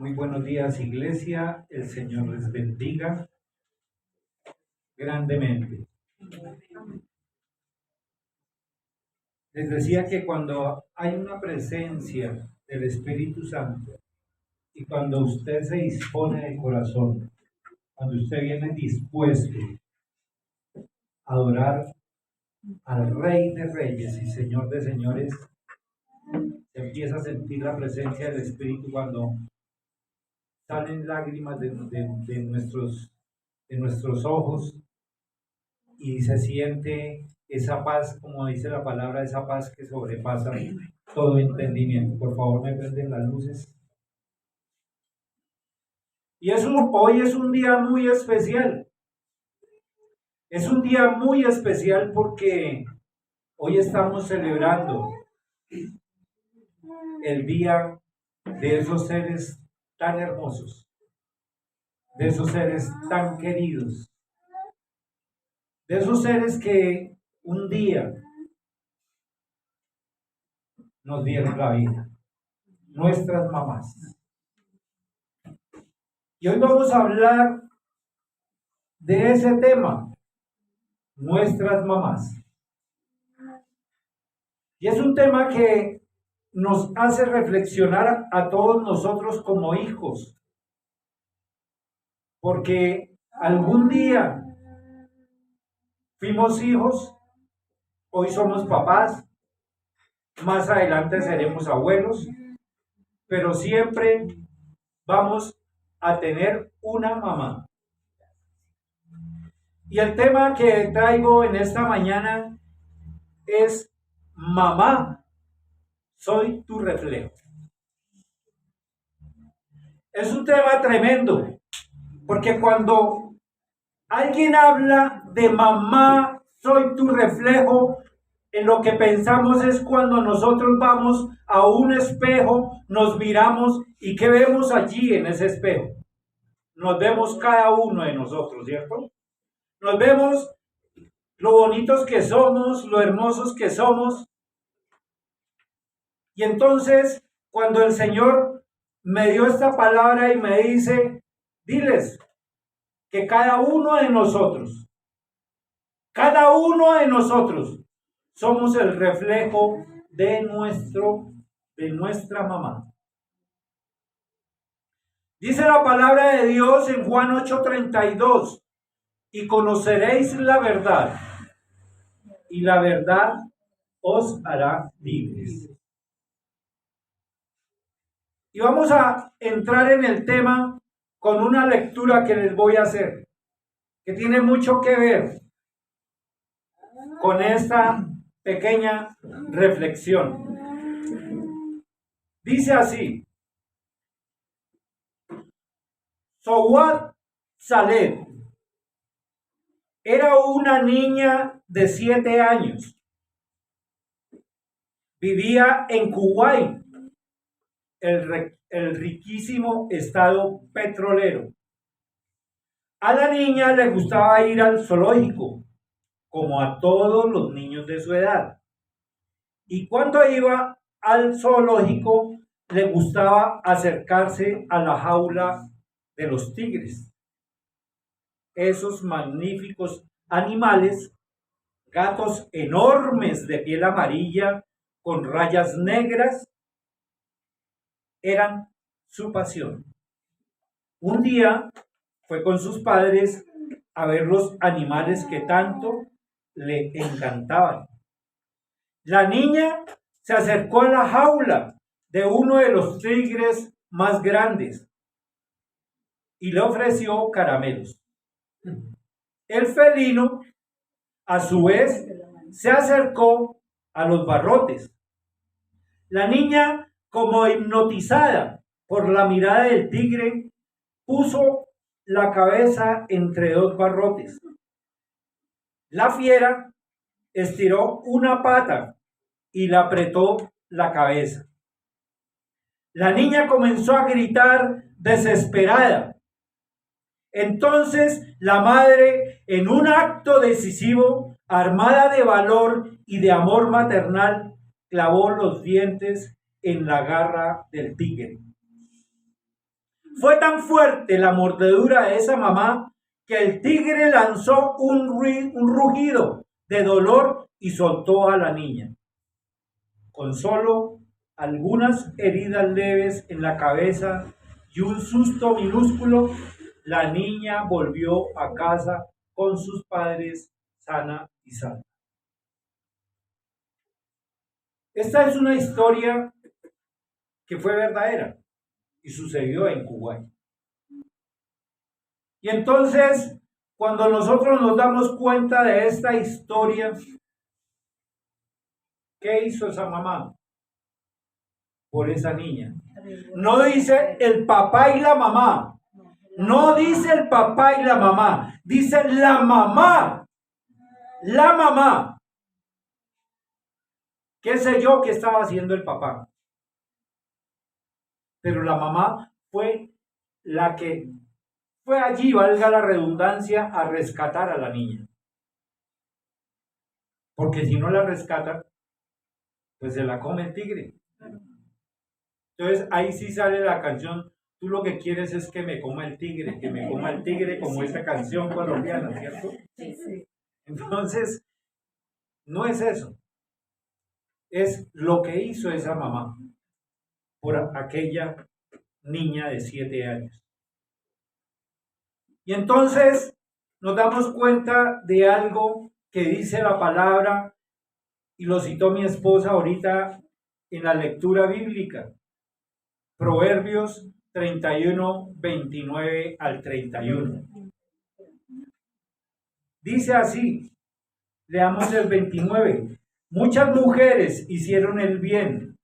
Muy buenos días, iglesia. El Señor les bendiga grandemente. Les decía que cuando hay una presencia del Espíritu Santo y cuando usted se dispone de corazón, cuando usted viene dispuesto a adorar al Rey de Reyes y Señor de Señores, se empieza a sentir la presencia del Espíritu cuando salen lágrimas de nuestros ojos y se siente esa paz, como dice la palabra, esa paz que sobrepasa todo entendimiento. Por favor, me prenden las luces. Y hoy es un día muy especial. Es un día muy especial porque hoy estamos celebrando el día de esos seres tan hermosos, de esos seres tan queridos, de esos seres que un día nos dieron la vida, nuestras mamás. Y hoy vamos a hablar de ese tema, nuestras mamás. Y es un tema que nos hace reflexionar a todos nosotros como hijos, porque algún día fuimos hijos, hoy somos papás, más adelante seremos abuelos, pero siempre vamos a tener una mamá. Y el tema que traigo en esta mañana es: mamá, soy tu reflejo. Es un tema tremendo, porque cuando alguien habla de mamá, soy tu reflejo, en lo que pensamos es cuando nosotros vamos a un espejo, nos miramos y ¿qué vemos allí en ese espejo? Nos vemos cada uno de nosotros, ¿cierto? Nos vemos lo bonitos que somos, lo hermosos que somos. Y entonces, cuando el Señor me dio esta palabra y me dice, diles que cada uno de nosotros somos el reflejo de nuestra mamá. Dice la palabra de Dios en Juan 8:32, y conoceréis la verdad, y la verdad os hará libres. Y vamos a entrar en el tema con una lectura que les voy a hacer, que tiene mucho que ver con esta pequeña reflexión. Dice así: Sowat Saleh era una niña de 7 años. Vivía en Kuwait, el riquísimo estado petrolero. A la niña le gustaba ir al zoológico, como a todos los niños de su edad. Y cuando iba al zoológico, le gustaba acercarse a la jaula de los tigres. Esos magníficos animales, gatos enormes de piel amarilla con rayas negras, eran su pasión. Un día fue con sus padres a ver los animales que tanto le encantaban. La niña se acercó a la jaula de uno de los tigres más grandes y le ofreció caramelos. El felino, a su vez, se acercó a los barrotes. La niña, como hipnotizada por la mirada del tigre, puso la cabeza entre dos barrotes. La fiera estiró una pata y le apretó la cabeza. La niña comenzó a gritar desesperada. Entonces la madre, en un acto decisivo, armada de valor y de amor maternal, clavó los dientes en la garra del tigre. Fue tan fuerte la mordedura de esa mamá que el tigre lanzó un rugido de dolor y soltó a la niña. Con solo algunas heridas leves en la cabeza y un susto minúsculo, la niña volvió a casa con sus padres sana y salva. Esta es una historia que fue verdadera y sucedió en Kuwait. Y entonces, cuando nosotros nos damos cuenta de esta historia, ¿qué hizo esa mamá por esa niña? No dice el papá y la mamá. No dice el papá y la mamá. Dice la mamá. La mamá. ¿Qué sé yo que estaba haciendo el papá? Pero la mamá fue la que fue allí, valga la redundancia, a rescatar a la niña. Porque si no la rescata, pues se la come el tigre. Entonces ahí sí sale la canción, tú lo que quieres es que me coma el tigre, que me coma el tigre, como esa canción colombiana, ¿cierto? Sí. Entonces, no es eso. Es lo que hizo esa mamá por aquella niña de 7 años. Y entonces nos damos cuenta de algo que dice la palabra, y lo citó mi esposa ahorita en la lectura bíblica. Proverbios 31, 29 al 31. Dice así, leamos el 29. Muchas mujeres hicieron el bien,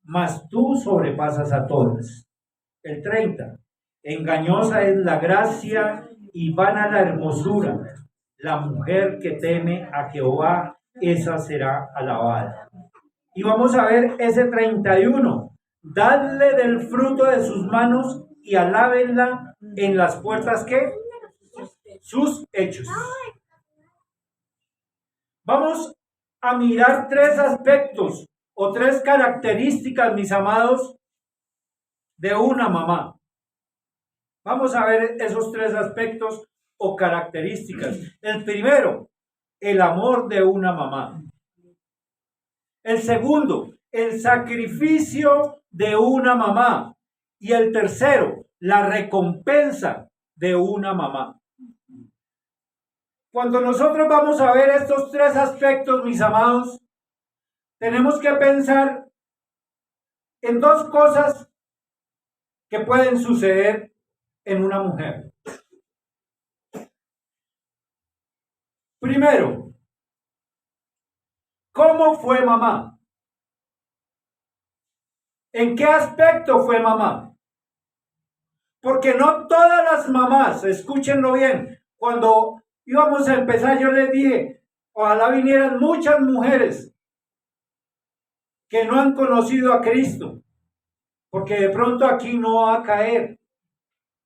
mas tú sobrepasas a todas. El 30. Engañosa es la gracia y vana la hermosura. La mujer que teme a Jehová, esa será alabada. Y vamos a ver ese 31. Dadle del fruto de sus manos y alábenla en las puertas que sus hechos. Vamos a mirar 3 aspectos o 3 características, mis amados, de una mamá. Vamos a ver esos 3 aspectos o características. El primero, el amor de una mamá. El segundo, el sacrificio de una mamá. Y el tercero, la recompensa de una mamá. Cuando nosotros vamos a ver estos 3 aspectos, mis amados, tenemos que pensar en 2 cosas que pueden suceder en una mujer. Primero, ¿cómo fue mamá? ¿En qué aspecto fue mamá? Porque no todas las mamás, escúchenlo bien, cuando íbamos a empezar yo les dije, ojalá vinieran muchas mujeres que no han conocido a Cristo, porque de pronto aquí no va a caer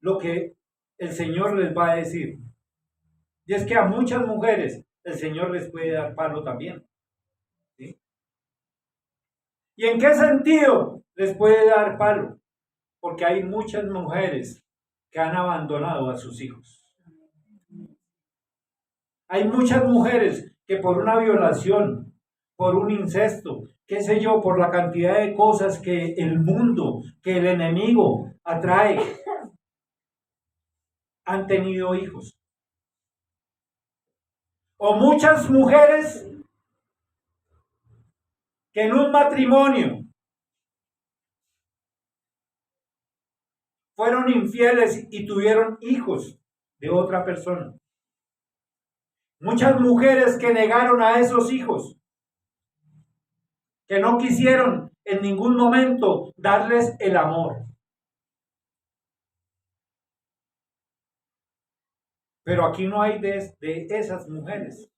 lo que el Señor les va a decir. Y es que a muchas mujeres el Señor les puede dar palo también. ¿Sí? ¿Y en qué sentido les puede dar palo? Porque hay muchas mujeres que han abandonado a sus hijos. Hay muchas mujeres que por una violación, por un incesto, qué sé yo, por la cantidad de cosas que el mundo, que el enemigo atrae, han tenido hijos. O muchas mujeres que en un matrimonio fueron infieles y tuvieron hijos de otra persona. Muchas mujeres que negaron a esos hijos, que no quisieron en ningún momento darles el amor. Pero aquí no hay de esas mujeres.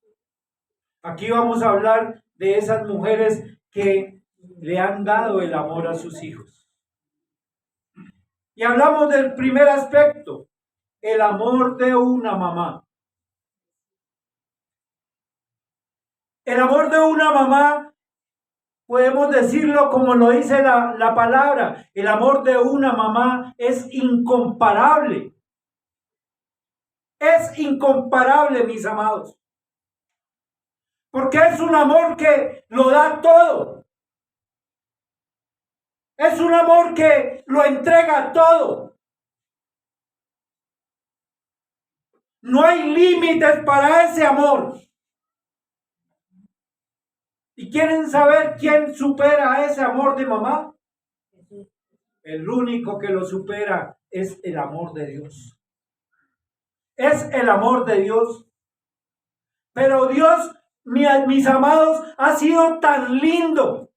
Aquí vamos a hablar de esas mujeres que le han dado el amor a sus hijos. Y hablamos del primer aspecto, el amor de una mamá. El amor de una mamá Podemos decirlo como lo dice la palabra. El amor de una mamá es incomparable. Es incomparable, mis amados. Porque es un amor que lo da todo. Es un amor que lo entrega todo. No hay límites para ese amor. ¿Y quieren saber quién supera ese amor de mamá? El único que lo supera es el amor de Dios. Es el amor de Dios. Pero Dios, mis amados, ha sido tan lindo.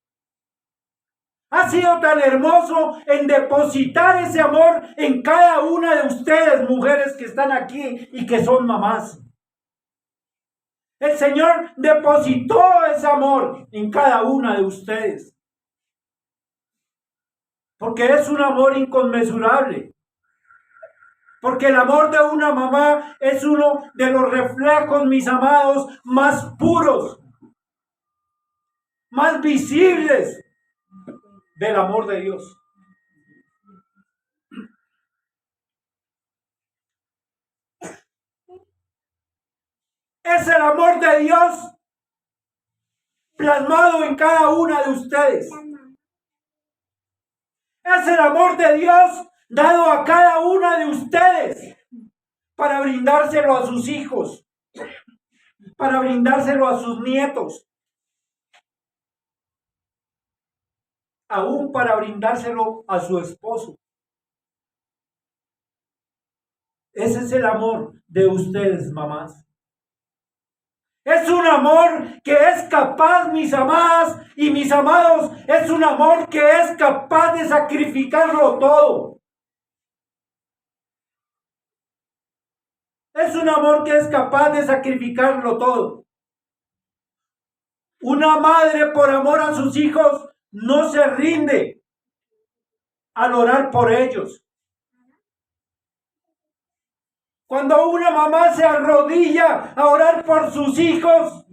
Ha sido tan hermoso en depositar ese amor en cada una de ustedes, mujeres que están aquí y que son mamás. El Señor depositó ese amor en cada una de ustedes. Porque es un amor inconmensurable. Porque el amor de una mamá es uno de los reflejos, mis amados, más puros, más visibles del amor de Dios. Es el amor de Dios plasmado en cada una de ustedes. Es el amor de Dios dado a cada una de ustedes para brindárselo a sus hijos, para brindárselo a sus nietos, aún para brindárselo a su esposo. Ese es el amor de ustedes, mamás. Es un amor que es capaz, mis amadas y mis amados, es un amor que es capaz de sacrificarlo todo. Es un amor que es capaz de sacrificarlo todo. Una madre por amor a sus hijos no se rinde al orar por ellos. Cuando una mamá se arrodilla a orar por sus hijos,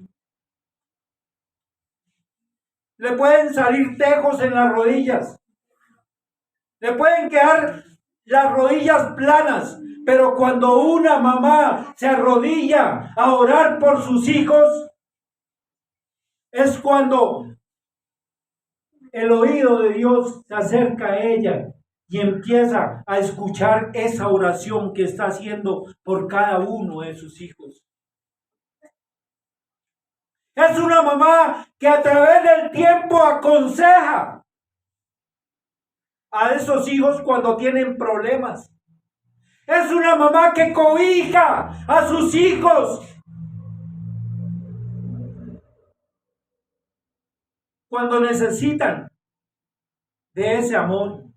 le pueden salir tejos en las rodillas. Le pueden quedar las rodillas planas. Pero cuando una mamá se arrodilla a orar por sus hijos, es cuando el oído de Dios se acerca a ella y empieza a escuchar esa oración que está haciendo por cada uno de sus hijos. Es una mamá que a través del tiempo aconseja a esos hijos cuando tienen problemas. Es una mamá que cobija a sus hijos cuando necesitan de ese amor.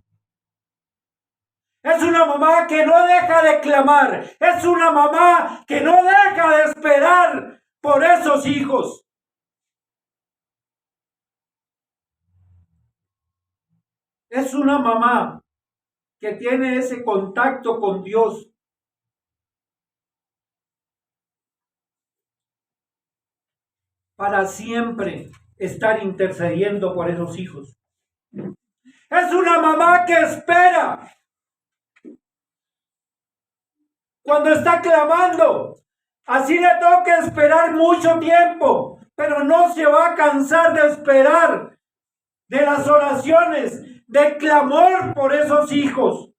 Es una mamá que no deja de clamar. Es una mamá que no deja de esperar por esos hijos. Es una mamá que tiene ese contacto con Dios. Para siempre estar intercediendo por esos hijos. Es una mamá que espera. Cuando está clamando, así le toca esperar mucho tiempo, pero no se va a cansar de esperar de las oraciones, del clamor por esos hijos.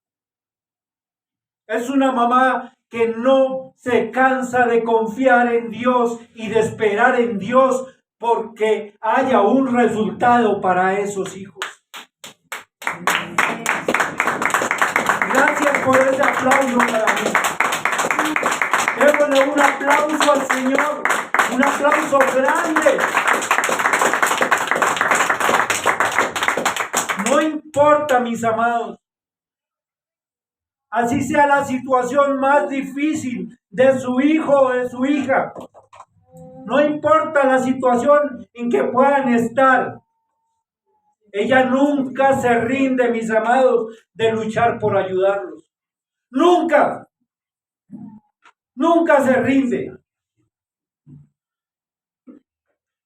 Es una mamá que no se cansa de confiar en Dios y de esperar en Dios porque haya un resultado para esos hijos. Gracias por ese aplauso para mí. Démosle un aplauso al Señor, un aplauso grande. No importa, mis amados, así sea la situación más difícil de su hijo o de su hija. No importa la situación en que puedan estar. Ella nunca se rinde, mis amados, de luchar por ayudarlos. Nunca. Nunca se rinde.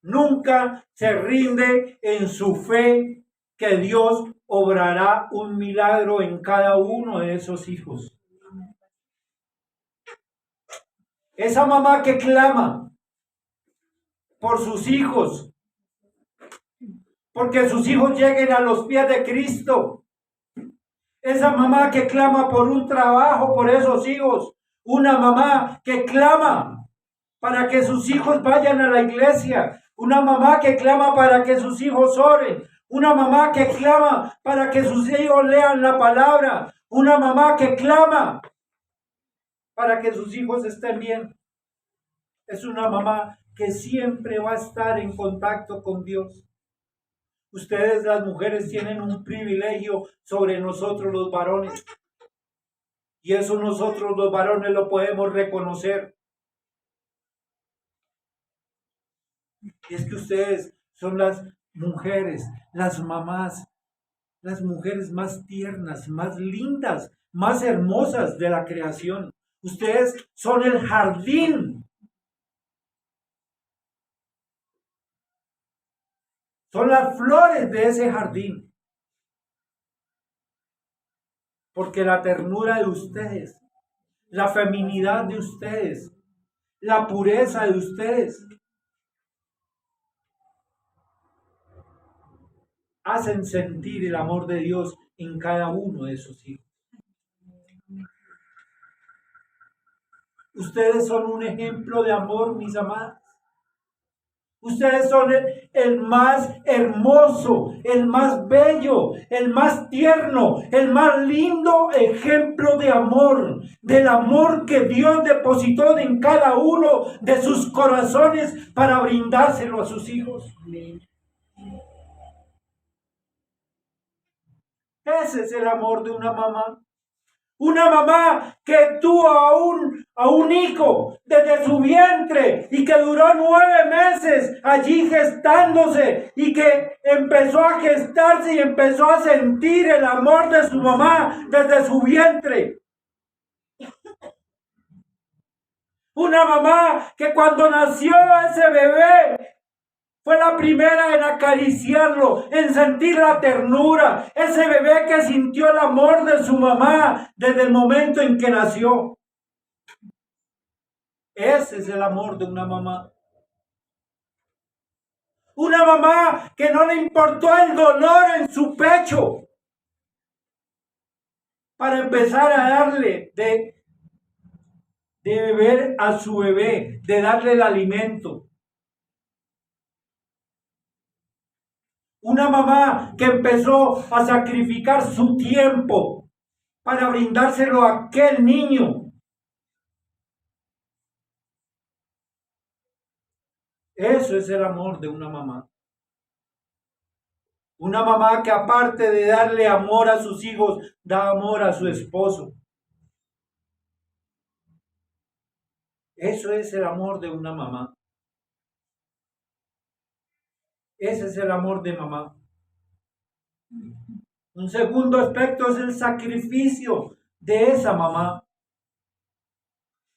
nunca se rinde en su fe que Dios obrará un milagro en cada uno de esos hijos. Esa mamá que clama por sus hijos, porque sus hijos lleguen a los pies de Cristo. Esa mamá que clama por un trabajo por esos hijos. Una mamá que clama para que sus hijos vayan a la iglesia. Una mamá que clama para que sus hijos oren. Una mamá que clama para que sus hijos lean la palabra. Una mamá que clama para que sus hijos estén bien. Es una mamá que siempre va a estar en contacto con Dios. Ustedes, las mujeres, tienen un privilegio sobre nosotros los varones. Y eso nosotros los varones lo podemos reconocer. Y es que ustedes son las mujeres, las mamás, las mujeres más tiernas, más lindas, más hermosas de la creación. Ustedes son el jardín. Son las flores de ese jardín. Porque la ternura de ustedes, la feminidad de ustedes, la pureza de ustedes, hacen sentir el amor de Dios en cada uno de sus hijos. Ustedes son un ejemplo de amor, mis amadas. Ustedes son el más hermoso, el más bello, el más tierno, el más lindo ejemplo de amor, del amor que Dios depositó en cada uno de sus corazones para brindárselo a sus hijos. Ese es el amor de una mamá. Una mamá que tuvo a un hijo desde su vientre y que duró 9 meses allí gestándose y que empezó a gestarse y empezó a sentir el amor de su mamá desde su vientre. Una mamá que cuando nació ese bebé fue la primera en acariciarlo, en sentir la ternura. Ese bebé que sintió el amor de su mamá desde el momento en que nació. Ese es el amor de una mamá. Una mamá que no le importó el dolor en su pecho para empezar a darle de beber a su bebé, de darle el alimento. Una mamá que empezó a sacrificar su tiempo para brindárselo a aquel niño. Eso es el amor de una mamá. Una mamá que aparte de darle amor a sus hijos, da amor a su esposo. Eso es el amor de una mamá. Ese es el amor de mamá. Un segundo aspecto es el sacrificio de esa mamá.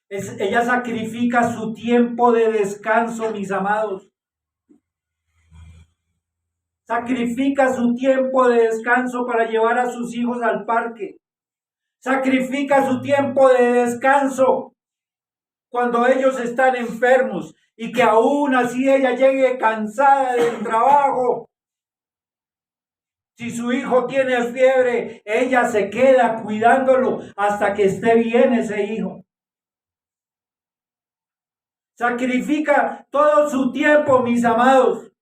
Ella sacrifica su tiempo de descanso, mis amados. Sacrifica su tiempo de descanso para llevar a sus hijos al parque. Sacrifica su tiempo de descanso cuando ellos están enfermos y que aún así ella llegue cansada del trabajo. Si su hijo tiene fiebre, ella se queda cuidándolo hasta que esté bien ese hijo. Sacrifica todo su tiempo, mis amados,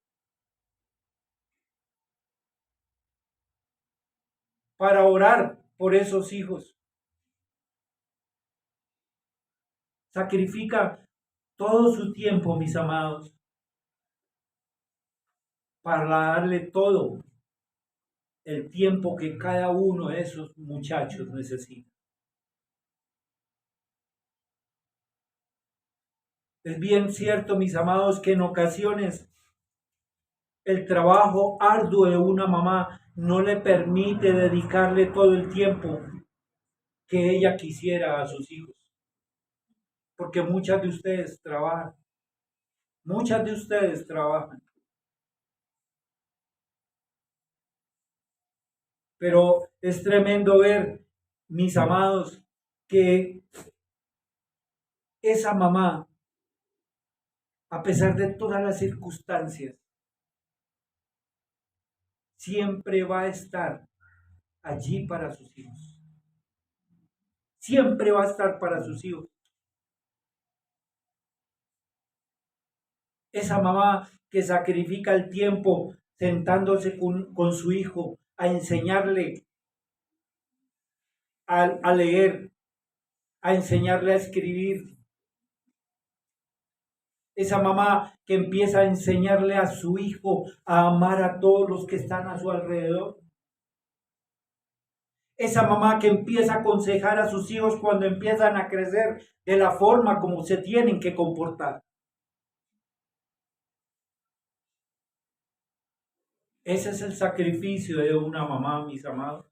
para orar por esos hijos. Sacrifica todo su tiempo, mis amados, para darle todo el tiempo que cada uno de esos muchachos necesita. Es bien cierto, mis amados, que en ocasiones el trabajo arduo de una mamá no le permite dedicarle todo el tiempo que ella quisiera a sus hijos. Porque muchas de ustedes trabajan, Muchas de ustedes trabajan, pero es tremendo ver, mis amados, que esa mamá, a pesar de todas las circunstancias, siempre va a estar allí para sus hijos. Siempre va a estar para sus hijos. Esa mamá que sacrifica el tiempo sentándose con su hijo a enseñarle a leer, a enseñarle a escribir. Esa mamá que empieza a enseñarle a su hijo a amar a todos los que están a su alrededor. Esa mamá que empieza a aconsejar a sus hijos cuando empiezan a crecer de la forma como se tienen que comportar. Ese es el sacrificio de una mamá, mis amados.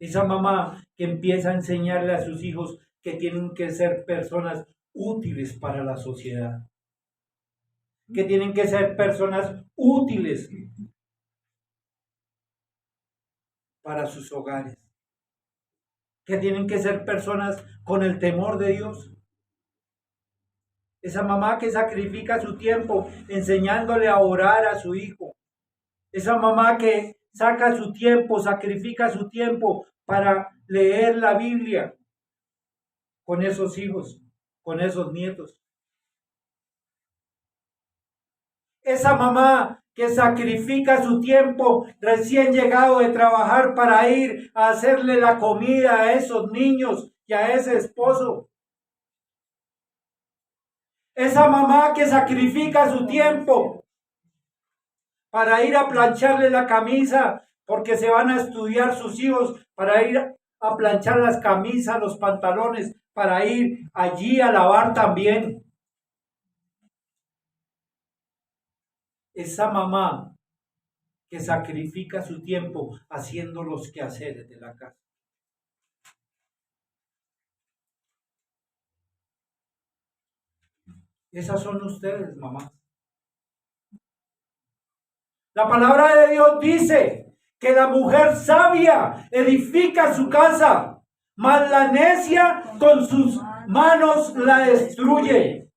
Esa mamá que empieza a enseñarle a sus hijos que tienen que ser personas útiles para la sociedad. Que tienen que ser personas útiles para sus hogares. Que tienen que ser personas con el temor de Dios. Esa mamá que sacrifica su tiempo enseñándole a orar a su hijo. Esa mamá que saca su tiempo, sacrifica su tiempo para leer la Biblia con esos hijos, con esos nietos. Esa mamá que sacrifica su tiempo recién llegado de trabajar para ir a hacerle la comida a esos niños y a ese esposo. Esa mamá que sacrifica su tiempo para ir a plancharle la camisa porque se van a estudiar sus hijos, para ir a planchar las camisas, los pantalones, para ir allí a lavar también. Esa mamá que sacrifica su tiempo haciendo los quehaceres de la casa. Esas son ustedes, mamás. La palabra de Dios dice que la mujer sabia edifica su casa, mas la necia con sus manos la destruye.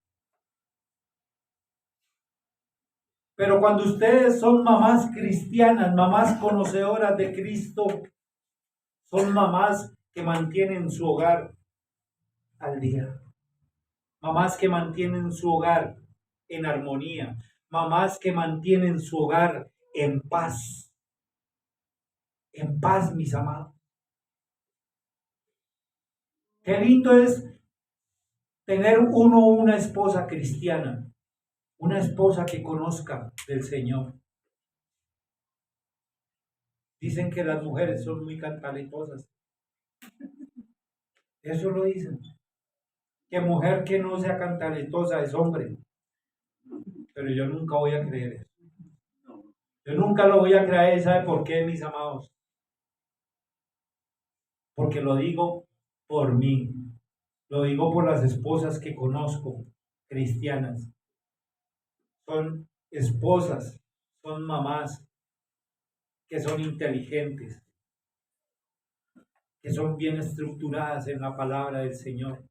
Pero cuando ustedes son mamás cristianas, mamás conocedoras de Cristo, son mamás que mantienen su hogar al día. Mamás que mantienen su hogar en armonía. Mamás que mantienen su hogar en paz. En paz, mis amados. Qué lindo es tener uno una esposa cristiana. Una esposa que conozca del Señor. Dicen que las mujeres son muy cantaletosas. Eso lo dicen. Que mujer que no sea cantaletosa es hombre. Pero yo nunca voy a creer eso. Yo nunca lo voy a creer. ¿Sabe por qué, mis amados? Porque lo digo por mí. Lo digo por las esposas que conozco, cristianas. Son esposas, son mamás que son inteligentes, que son bien estructuradas en la palabra del Señor,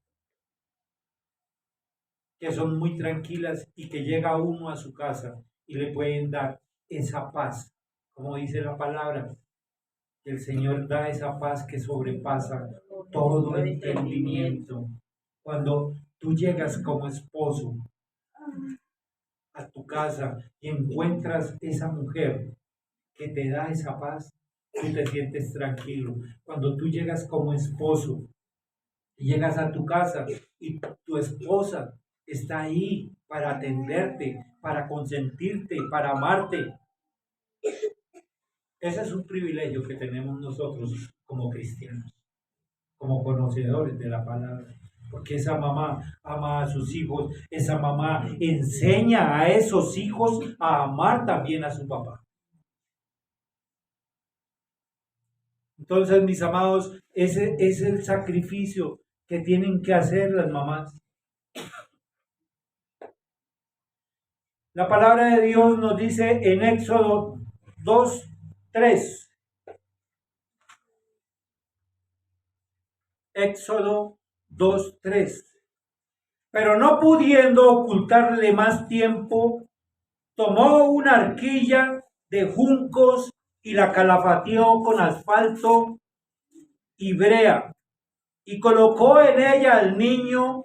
que son muy tranquilas y que llega uno a su casa y le pueden dar esa paz, como dice la palabra, que el Señor da esa paz que sobrepasa todo entendimiento. Cuando tú llegas como esposo a tu casa y encuentras esa mujer que te da esa paz, tú te sientes tranquilo. Cuando tú llegas como esposo y llegas a tu casa y tu esposa está ahí para atenderte, para consentirte, para amarte. Ese es un privilegio que tenemos nosotros como cristianos, como conocedores de la palabra. Porque esa mamá ama a sus hijos, esa mamá enseña a esos hijos a amar también a su papá. Entonces, mis amados, ese es el sacrificio que tienen que hacer las mamás. La palabra de Dios nos dice en Éxodo 2:3. Éxodo 2:3. Pero no pudiendo ocultarle más tiempo, tomó una arquilla de juncos y la calafateó con asfalto y brea, y colocó en ella al niño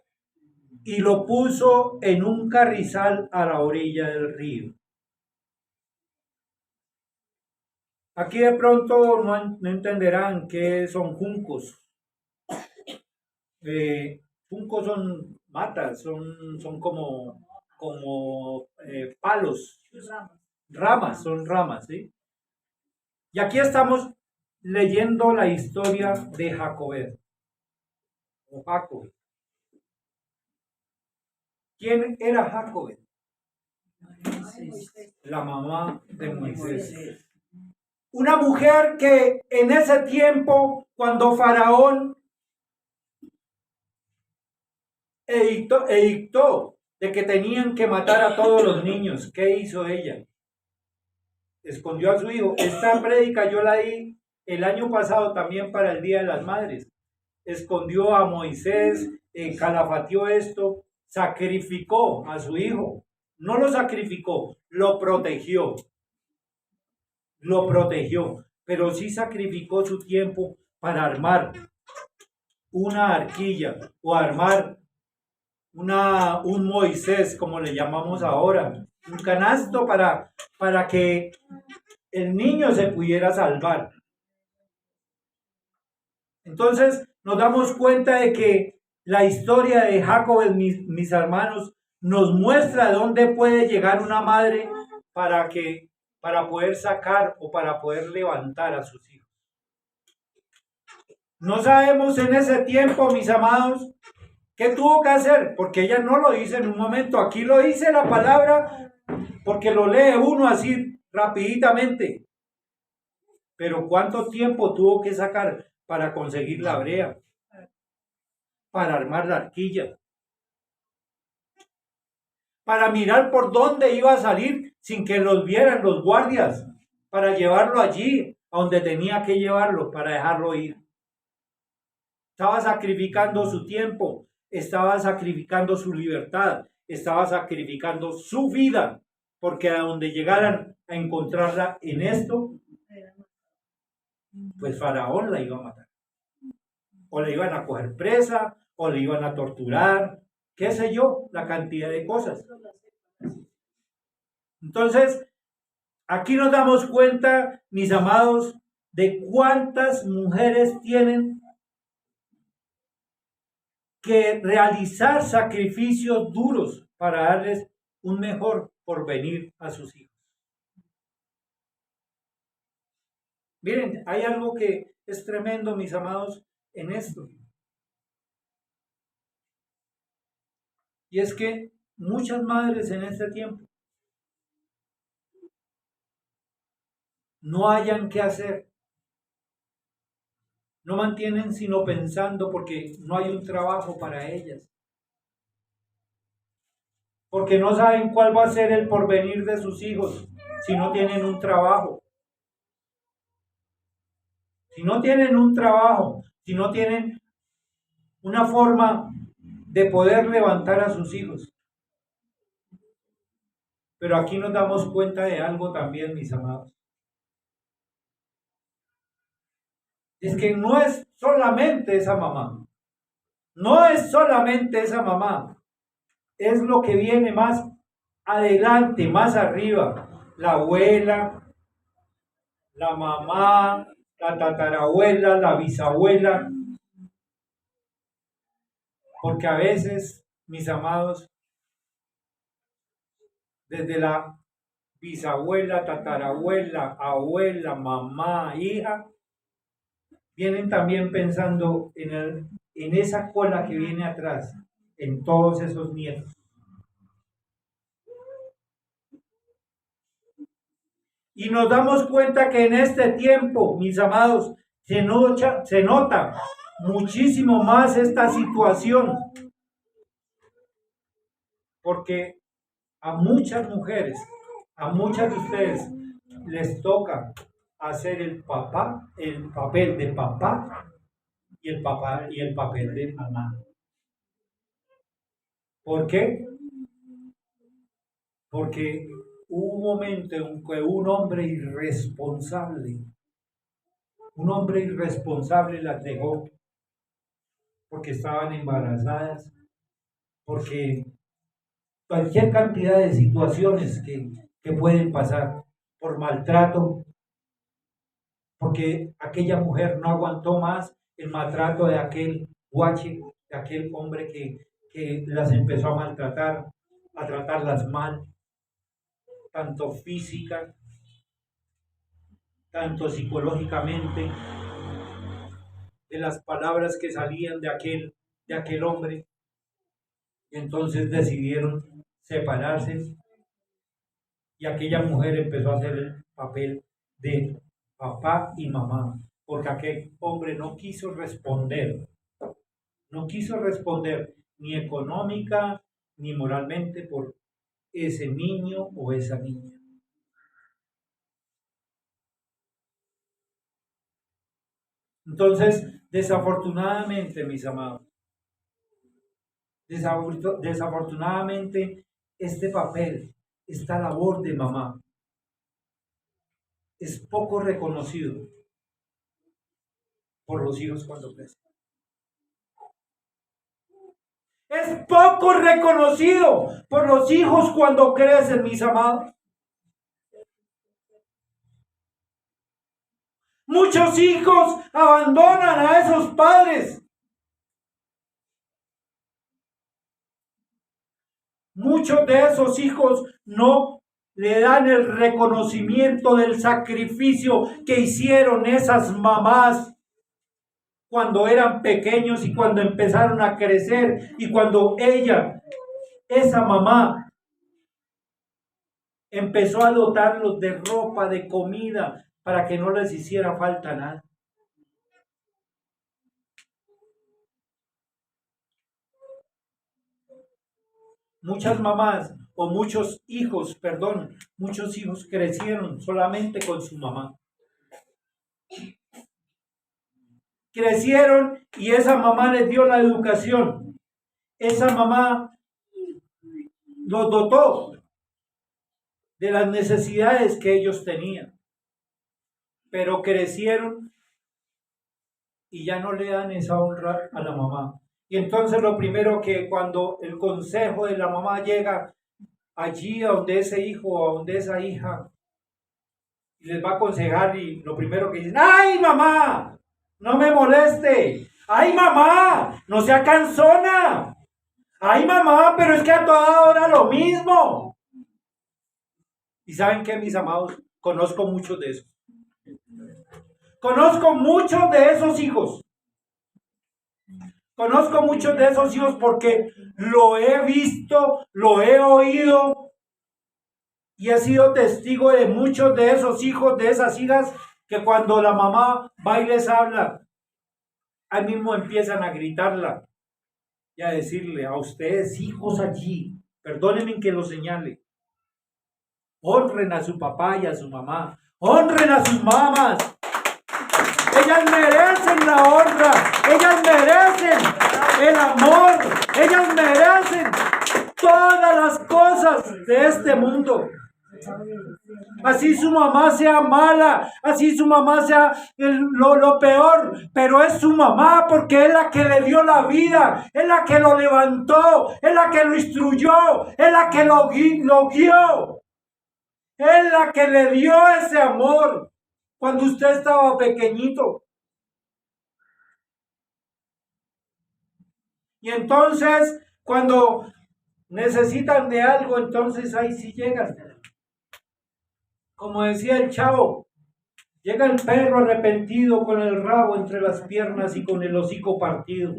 y lo puso en un carrizal a la orilla del río. Aquí de pronto no entenderán qué son juncos. Juncos son matas, son como palos, ramas, son ramas, ¿sí? Y aquí estamos leyendo la historia de Jacobed, o Jacob. ¿Quién era Jacobed? La mamá de Moisés. Una mujer que en ese tiempo, cuando Faraón edictó de que tenían que matar a todos los niños, ¿qué hizo ella? Escondió a su hijo. Esta prédica yo la di el año pasado también para el Día de las Madres. Escondió a Moisés, calafateó esto, sacrificó a su hijo. No lo sacrificó, lo protegió. Lo protegió, pero sí sacrificó su tiempo para armar una arquilla o armar un Moisés, como le llamamos ahora, un canasto para que el niño se pudiera salvar. Entonces nos damos cuenta de que la historia de Jacob, mis hermanos, nos muestra dónde puede llegar una madre para poder sacar o para poder levantar a sus hijos. No sabemos en ese tiempo, mis amados, qué tuvo que hacer, porque ella no lo dice en un momento. Aquí lo dice la palabra, porque lo lee uno así rapiditamente. Pero ¿cuánto tiempo tuvo que sacar para conseguir la brea? Para armar la arquilla. Para mirar por dónde iba a salir sin que los vieran los guardias. Para llevarlo allí, a donde tenía que llevarlo, para dejarlo ir. Estaba sacrificando su tiempo, estaba sacrificando su libertad, estaba sacrificando su vida, porque a donde llegaran a encontrarla en esto, pues Faraón la iba a matar. O le iban a coger presa, o le iban a torturar, qué sé yo, la cantidad de cosas. Entonces, aquí nos damos cuenta, mis amados, de cuántas mujeres tienen que realizar sacrificios duros para darles un mejor porvenir a sus hijos. Miren, hay algo que es tremendo, mis amados, en esto. Y es que muchas madres en este tiempo no hayan qué hacer. No mantienen sino pensando porque no hay un trabajo para ellas. Porque no saben cuál va a ser el porvenir de sus hijos si no tienen un trabajo. Si no tienen un trabajo, si no tienen una forma de poder levantar a sus hijos. Pero aquí nos damos cuenta de algo también, mis amados. Es que no es solamente esa mamá. No es solamente esa mamá. Es lo que viene más adelante, más arriba. La abuela, la mamá, la tatarabuela, la bisabuela. Porque a veces, mis amados, desde la bisabuela, tatarabuela, abuela, mamá, hija, vienen también pensando en esa cola que viene atrás, en todos esos nietos. Y nos damos cuenta que en este tiempo, mis amados, se nota muchísimo más esta situación. Porque A muchas mujeres, a muchas de ustedes les toca hacer el papel de papá y el papel de mamá. ¿Por qué? Porque hubo un momento en que un hombre irresponsable las dejó porque estaban embarazadas, porque cualquier cantidad de situaciones que pueden pasar por maltrato, porque aquella mujer no aguantó más el maltrato de aquel guache, de aquel hombre que las empezó a maltratar, a tratarlas mal, tanto física, tanto psicológicamente, de las palabras que salían de aquel hombre. Y entonces decidieron separarse y aquella mujer empezó a hacer el papel de papá y mamá, porque aquel hombre no quiso responder ni económica ni moralmente por ese niño o esa niña. Entonces, desafortunadamente, mis amados, desafortunadamente, este papel, esta labor de mamá, es poco reconocido por los hijos cuando crecen. Es poco reconocido por los hijos cuando crecen, mis amados. Muchos hijos abandonan a esos padres. Muchos de esos hijos no le dan el reconocimiento del sacrificio que hicieron esas mamás cuando eran pequeños y cuando empezaron a crecer y cuando esa mamá, empezó a dotarlos de ropa, de comida, para que no les hiciera falta nada. Muchas mamás o muchos hijos crecieron solamente con su mamá. Crecieron y esa mamá les dio la educación. Esa mamá los dotó de las necesidades que ellos tenían. Pero crecieron y ya no le dan esa honra a la mamá. Y entonces lo primero que cuando el consejo de la mamá llega allí a donde ese hijo o a donde esa hija y les va a aconsejar y lo primero que dicen, ¡ay mamá! No me moleste. ¡Ay mamá! No sea cansona. ¡Ay mamá! Pero es que a toda hora lo mismo. ¿Y saben qué, mis amados? Conozco muchos de esos. Conozco muchos de esos hijos. Conozco muchos de esos hijos porque lo he visto, lo he oído y he sido testigo de muchos de esos hijos, de esas hijas que cuando la mamá va y les habla, ahí mismo empiezan a gritarla y a decirle a ustedes hijos allí, perdónenme que lo señale, honren a su papá y a su mamá, honren a sus mamás. Ellas merecen la honra, ellas merecen el amor, ellas merecen todas las cosas de este mundo. Así su mamá sea mala, así su mamá sea lo peor, pero es su mamá porque es la que le dio la vida, es la que lo levantó, es la que lo instruyó, es la que lo guió, es la que le dio ese amor cuando usted estaba pequeñito. Y entonces, cuando necesitan de algo, entonces ahí sí llegan. Como decía el chavo, llega el perro arrepentido con el rabo entre las piernas y con el hocico partido.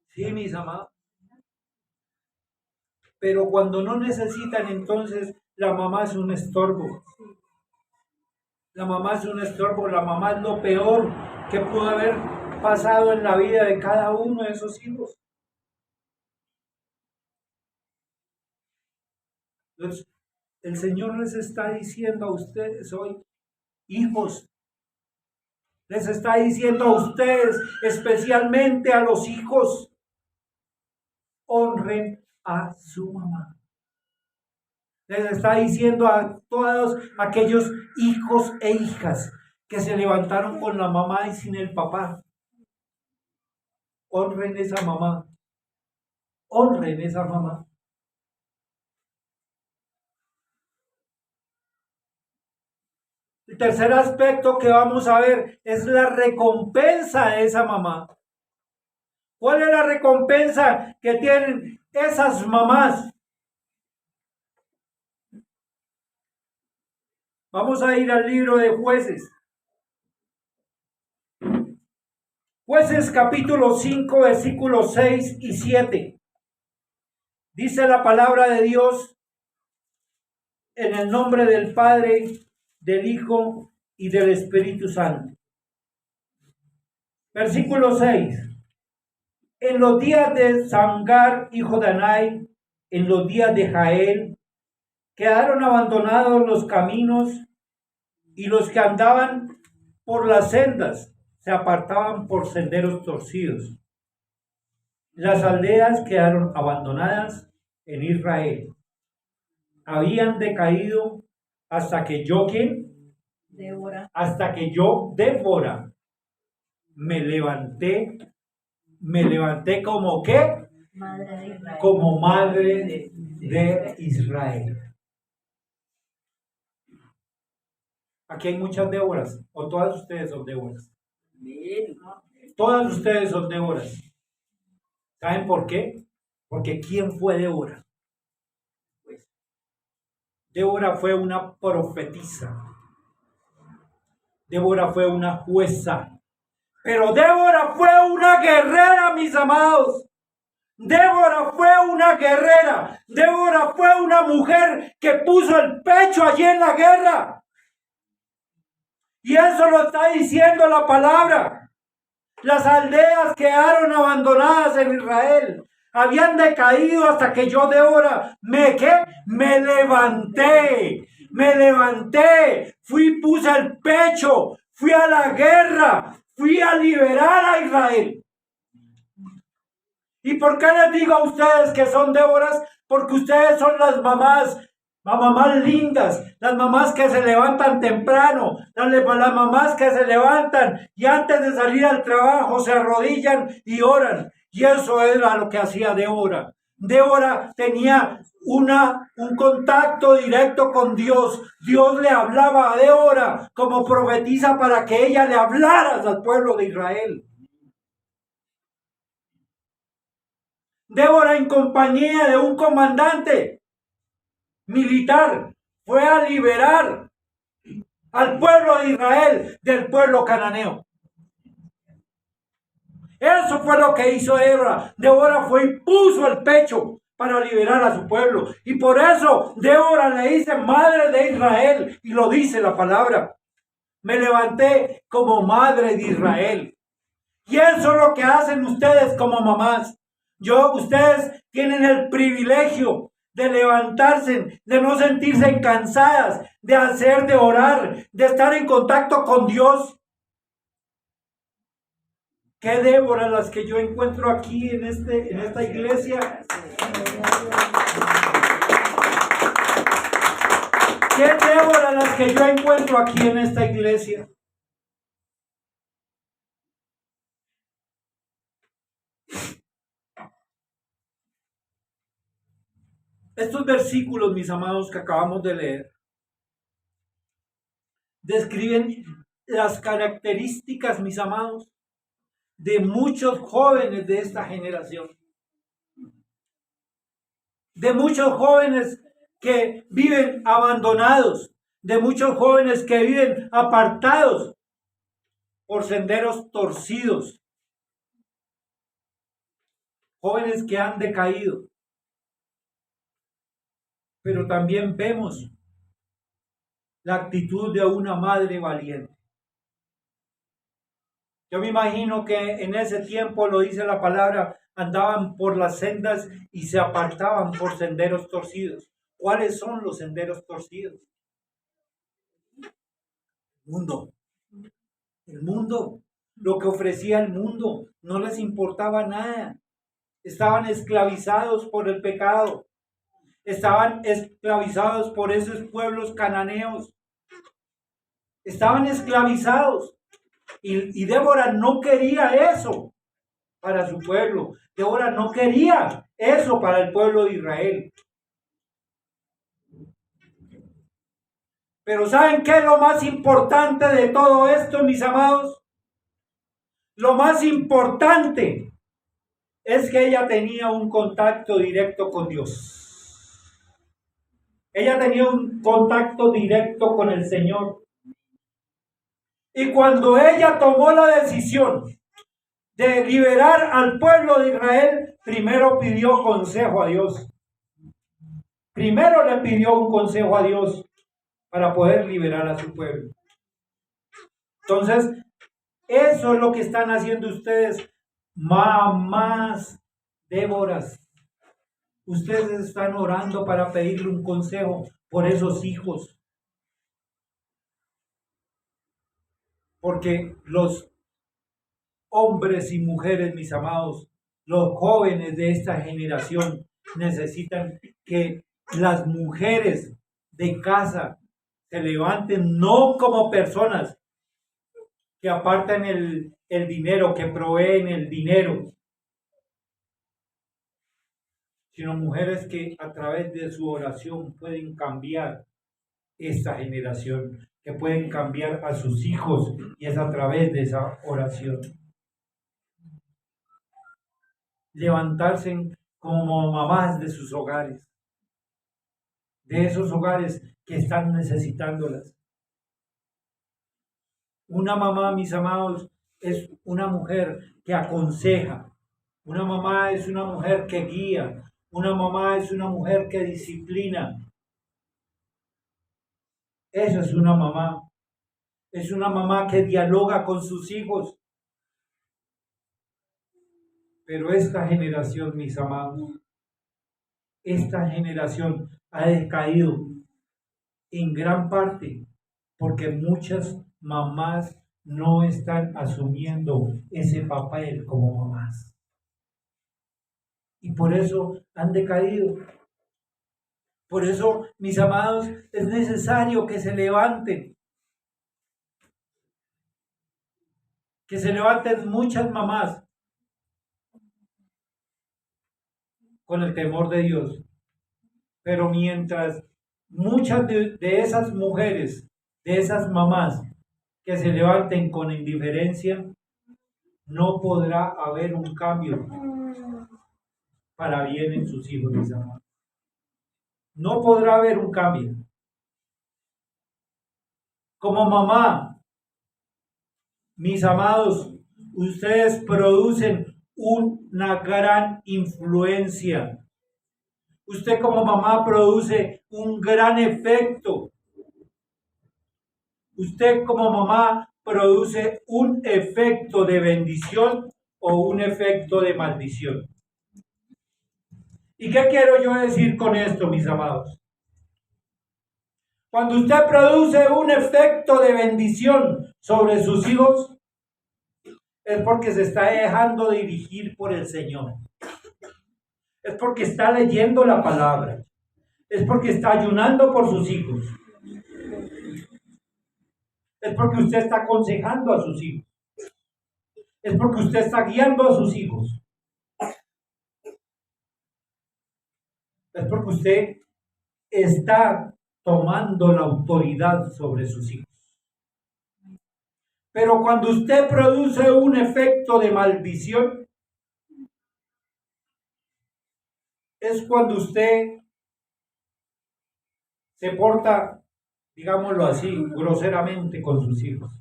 Sí, mis amados. Pero cuando no necesitan, entonces la mamá es un estorbo. La mamá es un estorbo, la mamá es lo peor que pudo haber pasado en la vida de cada uno de esos hijos. Entonces, el Señor les está diciendo a ustedes hoy, hijos, les está diciendo a ustedes, especialmente a los hijos, honren a su mamá. Les está diciendo a todos aquellos hijos e hijas que se levantaron con la mamá y sin el papá. Honren esa mamá. Honren esa mamá. El tercer aspecto que vamos a ver es la recompensa de esa mamá. ¿Cuál es la recompensa que tienen esas mamás? Vamos a ir al libro de Jueces. Jueces capítulo 5, versículos 6 y 7. Dice la palabra de Dios en el nombre del Padre, del Hijo y del Espíritu Santo. Versículo 6. En los días de Samgar, hijo de Anai, en los días de Jael, quedaron abandonados los caminos y los que andaban por las sendas se apartaban por senderos torcidos. Las aldeas quedaron abandonadas en Israel. Habían decaído hasta que yo, ¿quién? Débora. Hasta que yo, Débora, me levanté como ¿qué? Madre de Israel. Como madre de Israel. Aquí hay muchas Déboras, o todas ustedes son Déboras. Todas ustedes son Déboras. ¿Saben por qué? Porque ¿quién fue Débora? Pues, Débora fue una profetisa. Débora fue una jueza. Pero Débora fue una guerrera, mis amados. Débora fue una guerrera. Débora fue una mujer que puso el pecho allí en la guerra. Y eso lo está diciendo la palabra. Las aldeas quedaron abandonadas en Israel. Habían decaído hasta que yo, Débora, me levanté, puse el pecho, fui a la guerra, fui a liberar a Israel. ¿Y por qué les digo a ustedes que son Déboras? Porque ustedes son las mamás lindas, las mamás que se levantan temprano, las mamás que se levantan y antes de salir al trabajo se arrodillan y oran. Y eso era lo que hacía Débora. Débora tenía un contacto directo con Dios. Dios le hablaba a Débora como profetisa para que ella le hablara al pueblo de Israel. Débora, en compañía de un comandante militar, fue a liberar al pueblo de Israel del pueblo cananeo. Eso fue lo que hizo Débora. Débora fue y puso el pecho para liberar a su pueblo. Y por eso Débora le dice madre de Israel. Y lo dice la palabra. Me levanté como madre de Israel. Y eso es lo que hacen ustedes como mamás. Ustedes tienen el privilegio de levantarse, de no sentirse cansadas, de orar, de estar en contacto con Dios. ¿Qué Débora las que yo encuentro aquí en esta iglesia? ¿Qué Débora las que yo encuentro aquí en esta iglesia? Estos versículos, mis amados, que acabamos de leer, describen las características, mis amados, de muchos jóvenes de esta generación. De muchos jóvenes que viven abandonados, de muchos jóvenes que viven apartados por senderos torcidos, jóvenes que han decaído. Pero también vemos la actitud de una madre valiente. Yo me imagino que en ese tiempo, lo dice la palabra, andaban por las sendas y se apartaban por senderos torcidos. ¿Cuáles son los senderos torcidos? Mundo. El mundo, lo que ofrecía el mundo, no les importaba nada. Estaban esclavizados por el pecado. Estaban esclavizados por esos pueblos cananeos. Estaban esclavizados. Y Débora no quería eso para su pueblo. Débora no quería eso para el pueblo de Israel. Pero ¿saben qué es lo más importante de todo esto, mis amados? Lo más importante es que ella tenía un contacto directo con Dios. Ella tenía un contacto directo con el Señor. Y cuando ella tomó la decisión de liberar al pueblo de Israel, primero pidió consejo a Dios. Primero le pidió un consejo a Dios para poder liberar a su pueblo. Entonces, eso es lo que están haciendo ustedes, mamás Déboras. Ustedes están orando para pedirle un consejo por esos hijos. Porque los hombres y mujeres, mis amados, los jóvenes de esta generación necesitan que las mujeres de casa se levanten no como personas que apartan el dinero, que proveen el dinero, sino mujeres que a través de su oración pueden cambiar esta generación, que pueden cambiar a sus hijos, y es a través de esa oración. Levantarse como mamás de sus hogares, de esos hogares que están necesitándolas. Una mamá, mis amados, es una mujer que aconseja. Una mamá es una mujer que guía. Una mamá es una mujer que disciplina. Esa es una mamá. Es una mamá que dialoga con sus hijos. Pero esta generación, mis amados, esta generación ha decaído en gran parte porque muchas mamás no están asumiendo ese papel como mamás. Y por eso han decaído. Por eso, mis amados, es necesario que se levanten. Que se levanten muchas mamás con el temor de Dios. Pero mientras muchas de esas mujeres, de esas mamás, que se levanten con indiferencia, no podrá haber un cambio para bien en sus hijos, mis amados. No podrá haber un cambio. Como mamá, mis amados, ustedes producen una gran influencia. Usted como mamá produce un gran efecto. Usted como mamá produce un efecto de bendición o un efecto de maldición. ¿Y qué quiero yo decir con esto, mis amados? Cuando usted produce un efecto de bendición sobre sus hijos, es porque se está dejando dirigir por el Señor. Es porque está leyendo la palabra. Es porque está ayunando por sus hijos. Es porque usted está aconsejando a sus hijos. Es porque usted está guiando a sus hijos. Es porque usted está tomando la autoridad sobre sus hijos. Pero cuando usted produce un efecto de maldición, es cuando usted se porta, digámoslo así, groseramente con sus hijos.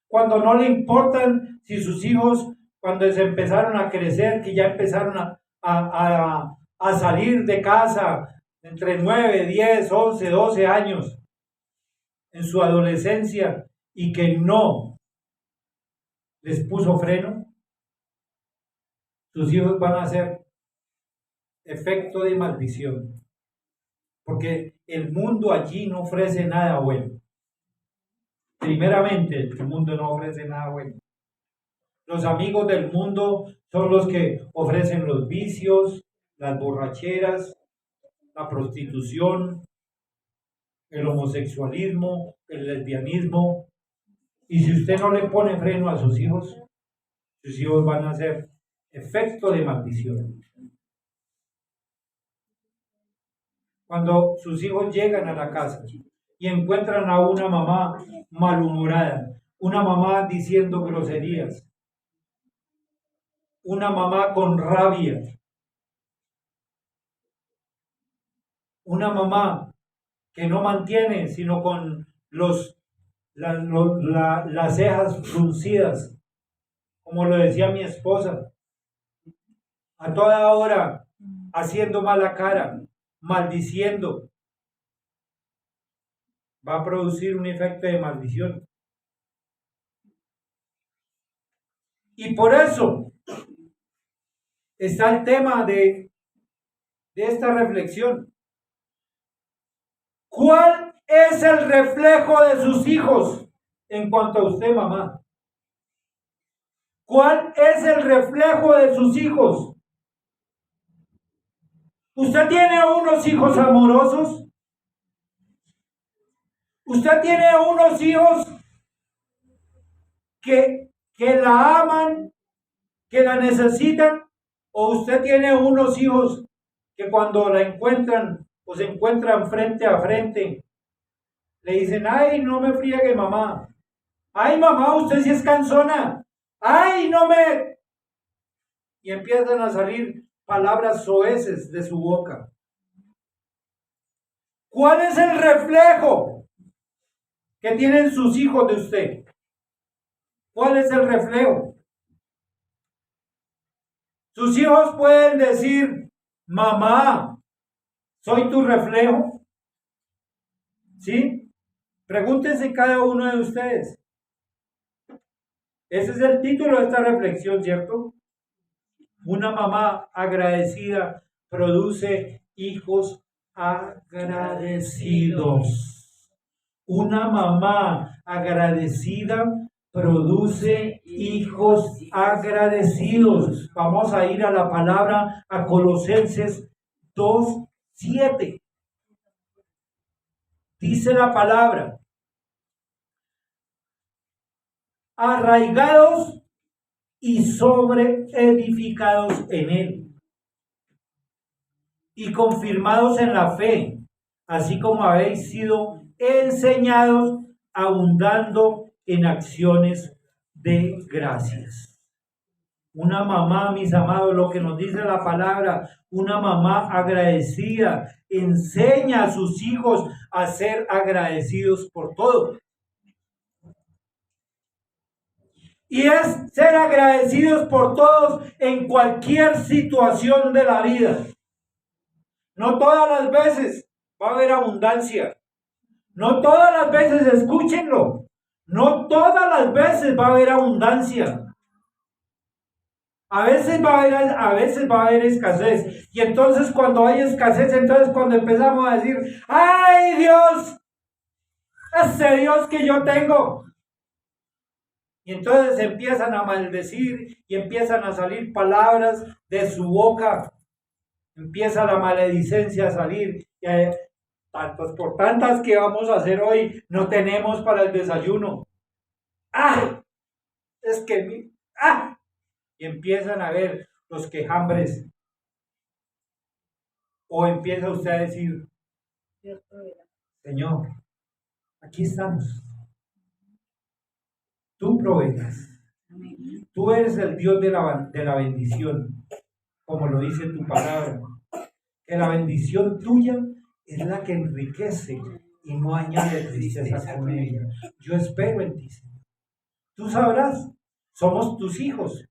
Cuando no le importan si sus hijos, cuando se empezaron a crecer, que ya empezaron a salir de casa entre 9, 10, 11, 12 años, en su adolescencia, y que no les puso freno, sus hijos van a hacer efecto de maldición. porque el mundo allí no ofrece nada bueno. Primeramente, el mundo no ofrece nada bueno. Los amigos del mundo son los que ofrecen los vicios, las borracheras, la prostitución, el homosexualismo, el lesbianismo. Y si usted no le pone freno a sus hijos van a ser efecto de maldición. Cuando sus hijos llegan a la casa y encuentran a una mamá malhumorada, una mamá diciendo groserías, una mamá con rabia, una mamá que no mantiene, sino con las cejas fruncidas, como lo decía mi esposa, a toda hora haciendo mala cara, maldiciendo, va a producir un efecto de maldición. Y por eso está el tema de esta reflexión. ¿Cuál es el reflejo de sus hijos en cuanto a usted, mamá? ¿Cuál es el reflejo de sus hijos? ¿Usted tiene unos hijos amorosos? ¿Usted tiene unos hijos que la aman, que la necesitan? ¿O usted tiene unos hijos que cuando la encuentran o se encuentran frente a frente, le dicen, ay, no me friegue, mamá? Ay, mamá, usted sí es cansona. Ay, no me... Y empiezan a salir palabras soeces de su boca. ¿Cuál es el reflejo que tienen sus hijos de usted? ¿Cuál es el reflejo? Sus hijos pueden decir, mamá, ¿soy tu reflejo? ¿Sí? Pregúntense cada uno de ustedes. Ese es el título de esta reflexión, ¿cierto? Una mamá agradecida produce hijos agradecidos. Una mamá agradecida produce hijos agradecidos. Vamos a ir a la palabra, a Colosenses 2:7. Dice la palabra, arraigados y sobreedificados en él, y confirmados en la fe, así como habéis sido enseñados, abundando en acciones de gracias. Una mamá, mis amados, lo que nos dice la palabra, una mamá agradecida enseña a sus hijos a ser agradecidos por todo. Y es ser agradecidos por todos en cualquier situación de la vida. No todas las veces va a haber abundancia. No todas las veces, escúchenlo, no todas las veces va a haber abundancia. A veces va a haber escasez. Y entonces cuando hay escasez, entonces cuando empezamos a decir, ¡ay, Dios! Ese Dios que yo tengo. Y entonces empiezan a maldecir y empiezan a salir palabras de su boca. Empieza la maledicencia a salir. Y tantas por tantas que vamos a hacer hoy, no tenemos para el desayuno. ¡Ah! Es que... ¡Ah! Y empiezan a ver los quejambres. O empieza usted a decir, Señor, aquí estamos. Tú proveerás. Tú eres el Dios de la bendición, como lo dice tu palabra. Que la bendición tuya es la que enriquece y no añade tristeza con ella. Yo espero en ti, Señor. Tú sabrás, somos tus hijos.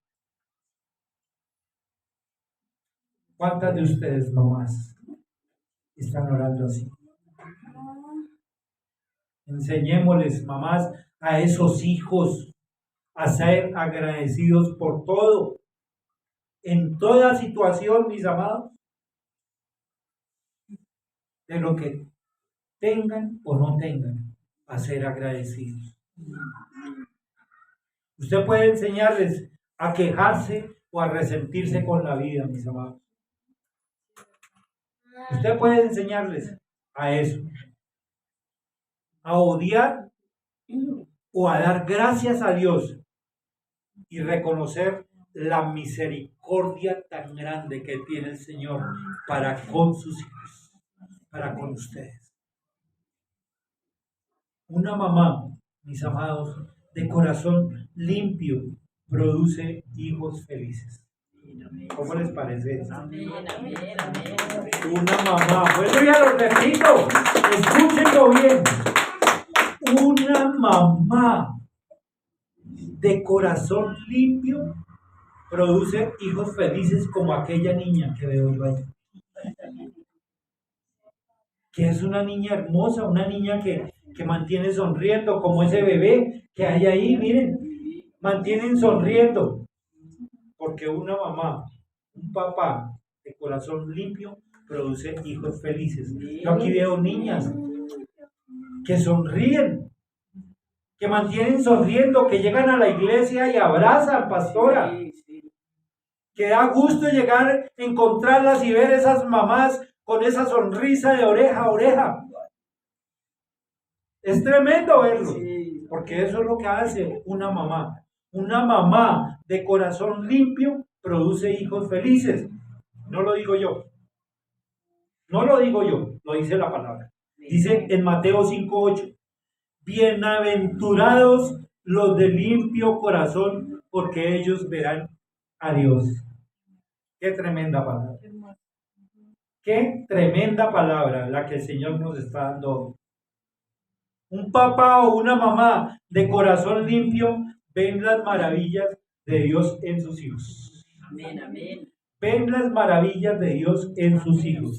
¿Cuántas de ustedes nomás están orando así? Enseñémosles, mamás, a esos hijos a ser agradecidos por todo, en toda situación, mis amados. de lo que tengan o no tengan, a ser agradecidos. Usted puede enseñarles a quejarse o a resentirse con la vida, mis amados. Usted puede enseñarles a eso, a odiar o a dar gracias a Dios y reconocer la misericordia tan grande que tiene el Señor para con sus hijos, para con ustedes. Una mamá, mis amados, de corazón limpio, produce hijos felices. ¿Cómo les parece eso? Una mamá, bueno, ya lo repito, escúchenlo bien. Una mamá de corazón limpio produce hijos felices como aquella niña que veo yo ahí. Que es una niña hermosa, una niña que mantiene sonriendo, como ese bebé que hay ahí, miren, mantienen sonriendo. Porque una mamá, un papá de corazón limpio produce hijos felices. Yo aquí veo niñas que sonríen, que mantienen sonriendo, que llegan a la iglesia y abrazan, pastora. Que da gusto llegar, encontrarlas y ver esas mamás con esa sonrisa de oreja a oreja. Es tremendo verlo, porque eso es lo que hace una mamá. Una mamá de corazón limpio produce hijos felices. No lo digo yo. No lo digo yo, lo dice la palabra. Dice en Mateo 5:8, bienaventurados los de limpio corazón, porque ellos verán a Dios. Qué tremenda palabra. Qué tremenda palabra la que el Señor nos está dando. Un papá o una mamá de corazón limpio ven las maravillas de Dios en sus hijos. Amén, amén. Ven las maravillas de Dios en sus hijos.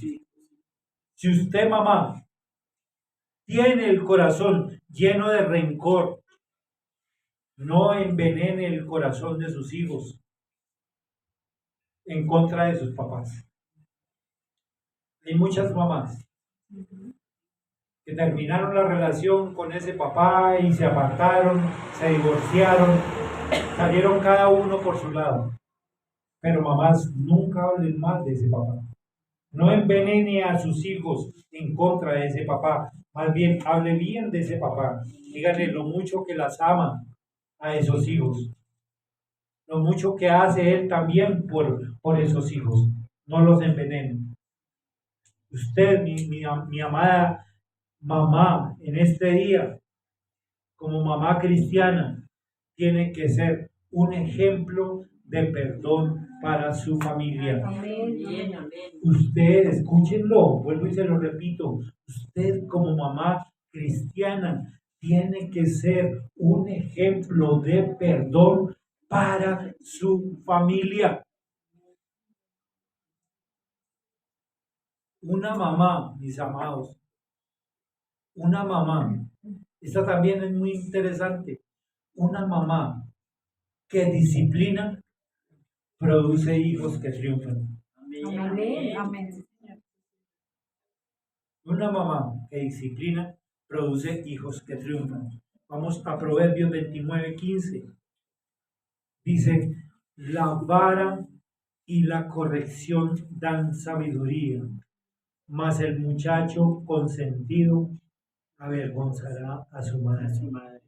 Si usted, mamá, tiene el corazón lleno de rencor, no envenene el corazón de sus hijos en contra de sus papás. Hay muchas mamás que terminaron la relación con ese papá y se apartaron, se divorciaron, salieron cada uno por su lado. Pero mamás, nunca hablen mal de ese papá. No envenene a sus hijos en contra de ese papá. Más bien, hable bien de ese papá. Díganle lo mucho que las ama a esos hijos. Lo mucho que hace él también por esos hijos. No los envenene. Usted, mi amada mamá, en este día, como mamá cristiana, tiene que ser un ejemplo de perdón para su familia. Amén, amén. Usted, escúchenlo, vuelvo y se lo repito, usted como mamá cristiana tiene que ser un ejemplo de perdón para su familia. Una mamá, mis amados, una mamá, esta también es muy interesante, una mamá que disciplina produce hijos que triunfan. Amén, amén. Una mamá que disciplina produce hijos que triunfan. Vamos a Proverbios 29:15. Dice, la vara y la corrección dan sabiduría, mas el muchacho consentido avergonzará a su madre.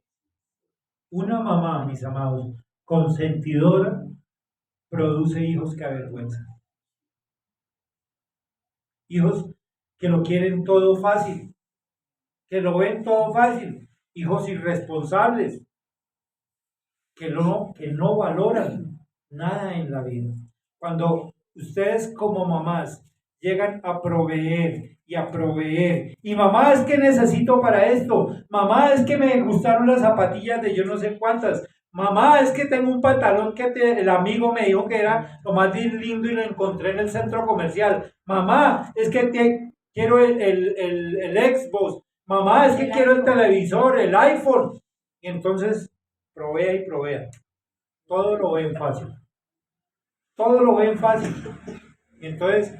Una mamá, mis amados, consentidora, produce hijos que avergüenzan. Hijos que lo quieren todo fácil, que lo ven todo fácil. Hijos irresponsables, que no valoran nada en la vida. Cuando ustedes como mamás llegan a proveer y a proveer, y mamá, es que necesito para esto, mamá, es que me gustaron las zapatillas de yo no sé cuántas, mamá, es que tengo un pantalón que el amigo me dijo que era lo más lindo y lo encontré en el centro comercial, mamá, es que quiero el Xbox, mamá, es que quiero el televisor, el iPhone, y entonces provea y provea. Todo lo ven fácil. Todo lo ven fácil. Y entonces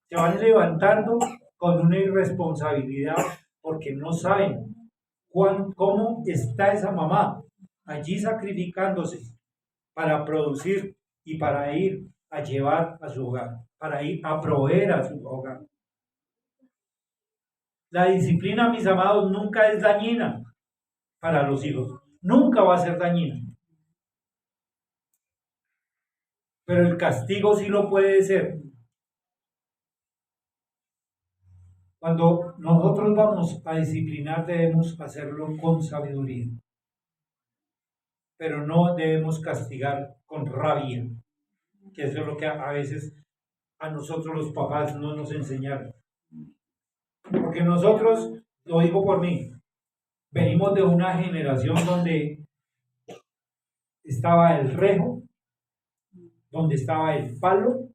se van levantando con una irresponsabilidad porque no saben cómo está esa mamá allí sacrificándose para producir y para ir a llevar a su hogar, para ir a proveer a su hogar. La disciplina, mis amados, nunca es dañina para los hijos, nunca va a ser dañina. Pero el castigo sí lo puede ser. Cuando nosotros vamos a disciplinar debemos hacerlo con sabiduría, pero no debemos castigar con rabia, que eso es lo que a veces a nosotros los papás no nos enseñaron. Porque nosotros, lo digo por mí, venimos de una generación donde estaba el rejo, donde estaba el palo,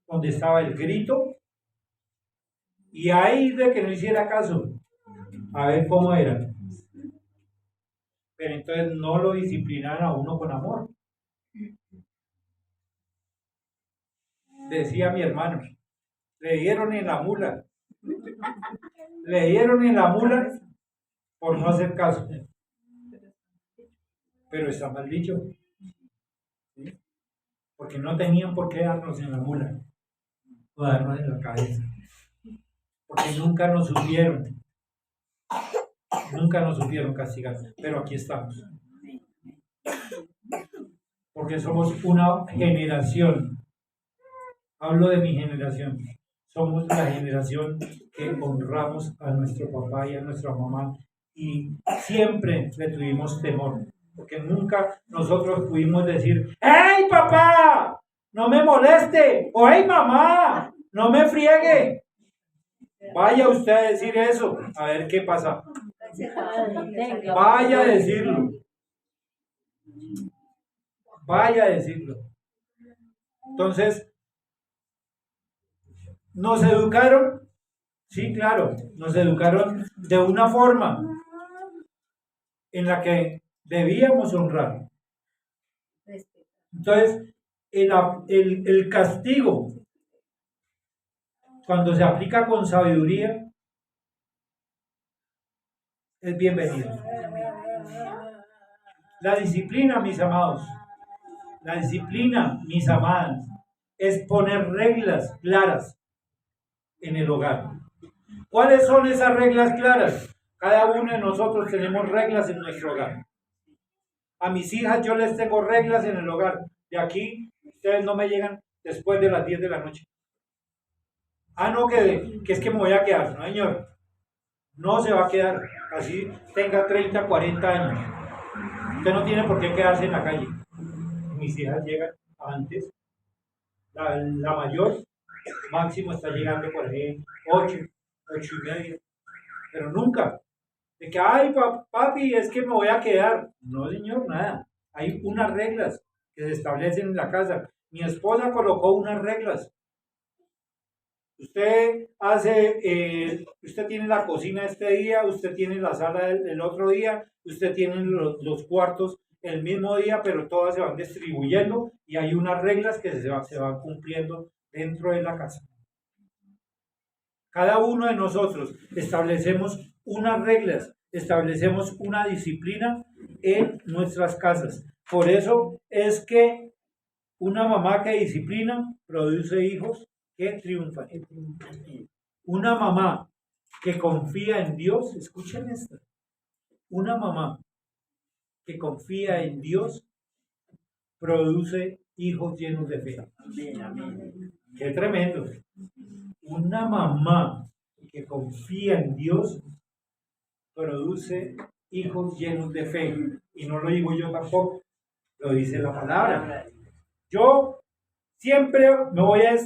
donde estaba el grito, y ahí de que no hiciera caso, a ver cómo era. Pero entonces no lo disciplinaron a uno con amor. Decía mi hermano, le dieron en la mula. Le dieron en la mula por no hacer caso. Pero está mal dicho. ¿Sí? Porque no tenían por qué darnos en la mula o darnos en la cabeza. Porque nunca nos supieron castigar. Pero aquí estamos. Porque somos una generación. Hablo de mi generación. Somos la generación que honramos a nuestro papá y a nuestra mamá y siempre le tuvimos temor, porque nunca nosotros pudimos decir, ¡hey papá! ¡No me moleste! O ¡hey mamá! ¡No me friegue! Vaya usted a decir eso, a ver qué pasa. Vaya a decirlo. Vaya a decirlo. Entonces, ¿nos educaron? Sí, claro, nos educaron de una forma en la que debíamos honrar. Entonces, el castigo, cuando se aplica con sabiduría, es bienvenido. La disciplina, mis amados, la disciplina, mis amadas, es poner reglas claras en el hogar. ¿Cuáles son esas reglas claras? Cada uno de nosotros tenemos reglas en nuestro hogar. A mis hijas yo les tengo reglas en el hogar. De aquí, ustedes no me llegan después de las 10 de la noche. Ah, no, que es que me voy a quedar. No, señor. No se va a quedar. Así tenga 30, 40 años. Usted no tiene por qué quedarse en la calle. Mis hijas llegan antes. La mayor, máximo está llegando por ahí 8, 8:30. Pero nunca. De que, ay, papi, es que me voy a quedar. No, señor, nada. Hay unas reglas que se establecen en la casa. Mi esposa colocó unas reglas. Usted usted tiene la cocina este día, usted tiene la sala el otro día, usted tiene los cuartos el mismo día, pero todas se van distribuyendo y hay unas reglas que se van cumpliendo dentro de la casa. Cada uno de nosotros establecemos unas reglas, establecemos una disciplina en nuestras casas. Por eso es que una mamá que disciplina produce hijos que triunfan. Una mamá que confía en Dios, escuchen esto, una mamá que confía en Dios produce hijos llenos de fe. Qué tremendo. Una mamá que confía en Dios produce hijos llenos de fe. Y no lo digo yo tampoco, lo dice la palabra. Yo siempre me voy a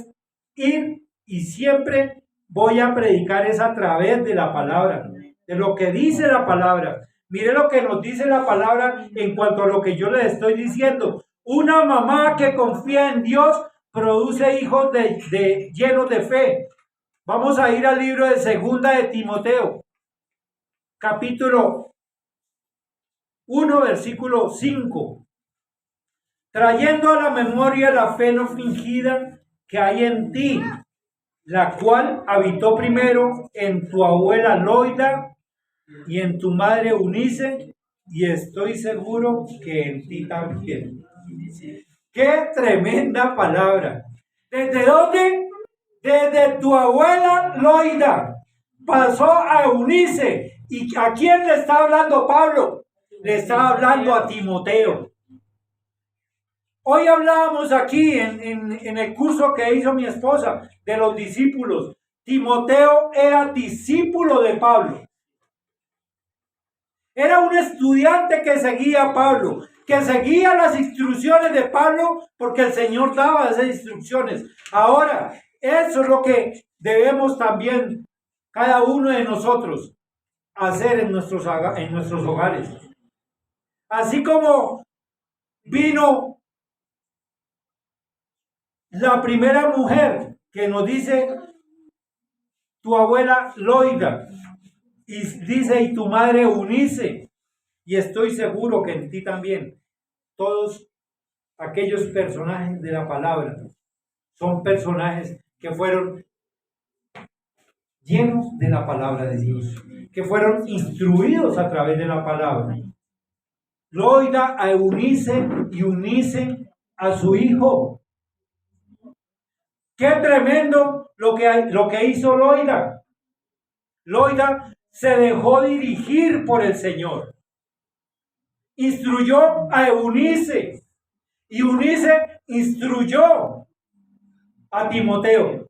ir y siempre voy a predicar es a través de la palabra, de lo que dice la palabra. Mire lo que nos dice la palabra en cuanto a lo que yo les estoy diciendo. Una mamá que confía en Dios produce hijos llenos de fe. Vamos a ir al libro de Segunda de Timoteo, capítulo 1, versículo 5. Trayendo a la memoria la fe no fingida que hay en ti, la cual habitó primero en tu abuela Loida y en tu madre Eunice, y estoy seguro que en ti también. ¡Qué tremenda palabra! ¿Desde dónde? Desde tu abuela Loida. Pasó a Eunice. ¿Y a quién le está hablando Pablo? Le está hablando a Timoteo. Hoy hablábamos aquí en el curso que hizo mi esposa de los discípulos. Timoteo era discípulo de Pablo. Era un estudiante que seguía a Pablo, que seguía las instrucciones de Pablo porque el Señor daba esas instrucciones. Ahora, eso es lo que debemos también cada uno de nosotros hacer en nuestros hogares. Así como vino la primera mujer que nos dice tu abuela Loida, y dice y tu madre Eunice, y estoy seguro que en ti también. Todos aquellos personajes de la palabra son personajes que fueron llenos de la palabra de Dios, que fueron instruidos a través de la palabra. Loida a Eunice y Eunice a su hijo. Qué tremendo lo que hizo Loida. Loida se dejó dirigir por el Señor. Instruyó a Eunice y Eunice instruyó a Timoteo.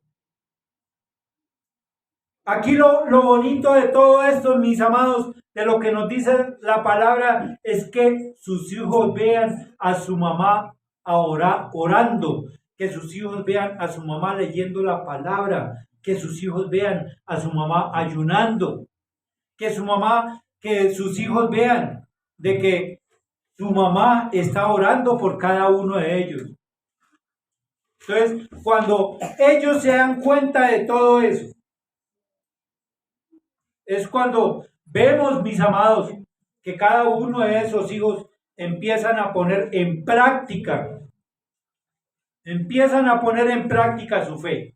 Aquí lo bonito de todo esto, mis amados, de lo que nos dice la palabra, es que sus hijos vean a su mamá orando, que sus hijos vean a su mamá leyendo la palabra, que sus hijos vean a su mamá ayunando, que sus hijos vean de que su mamá está orando por cada uno de ellos. Entonces, cuando ellos se dan cuenta de todo eso, es cuando vemos, mis amados, que cada uno de esos hijos empiezan a poner en práctica su fe.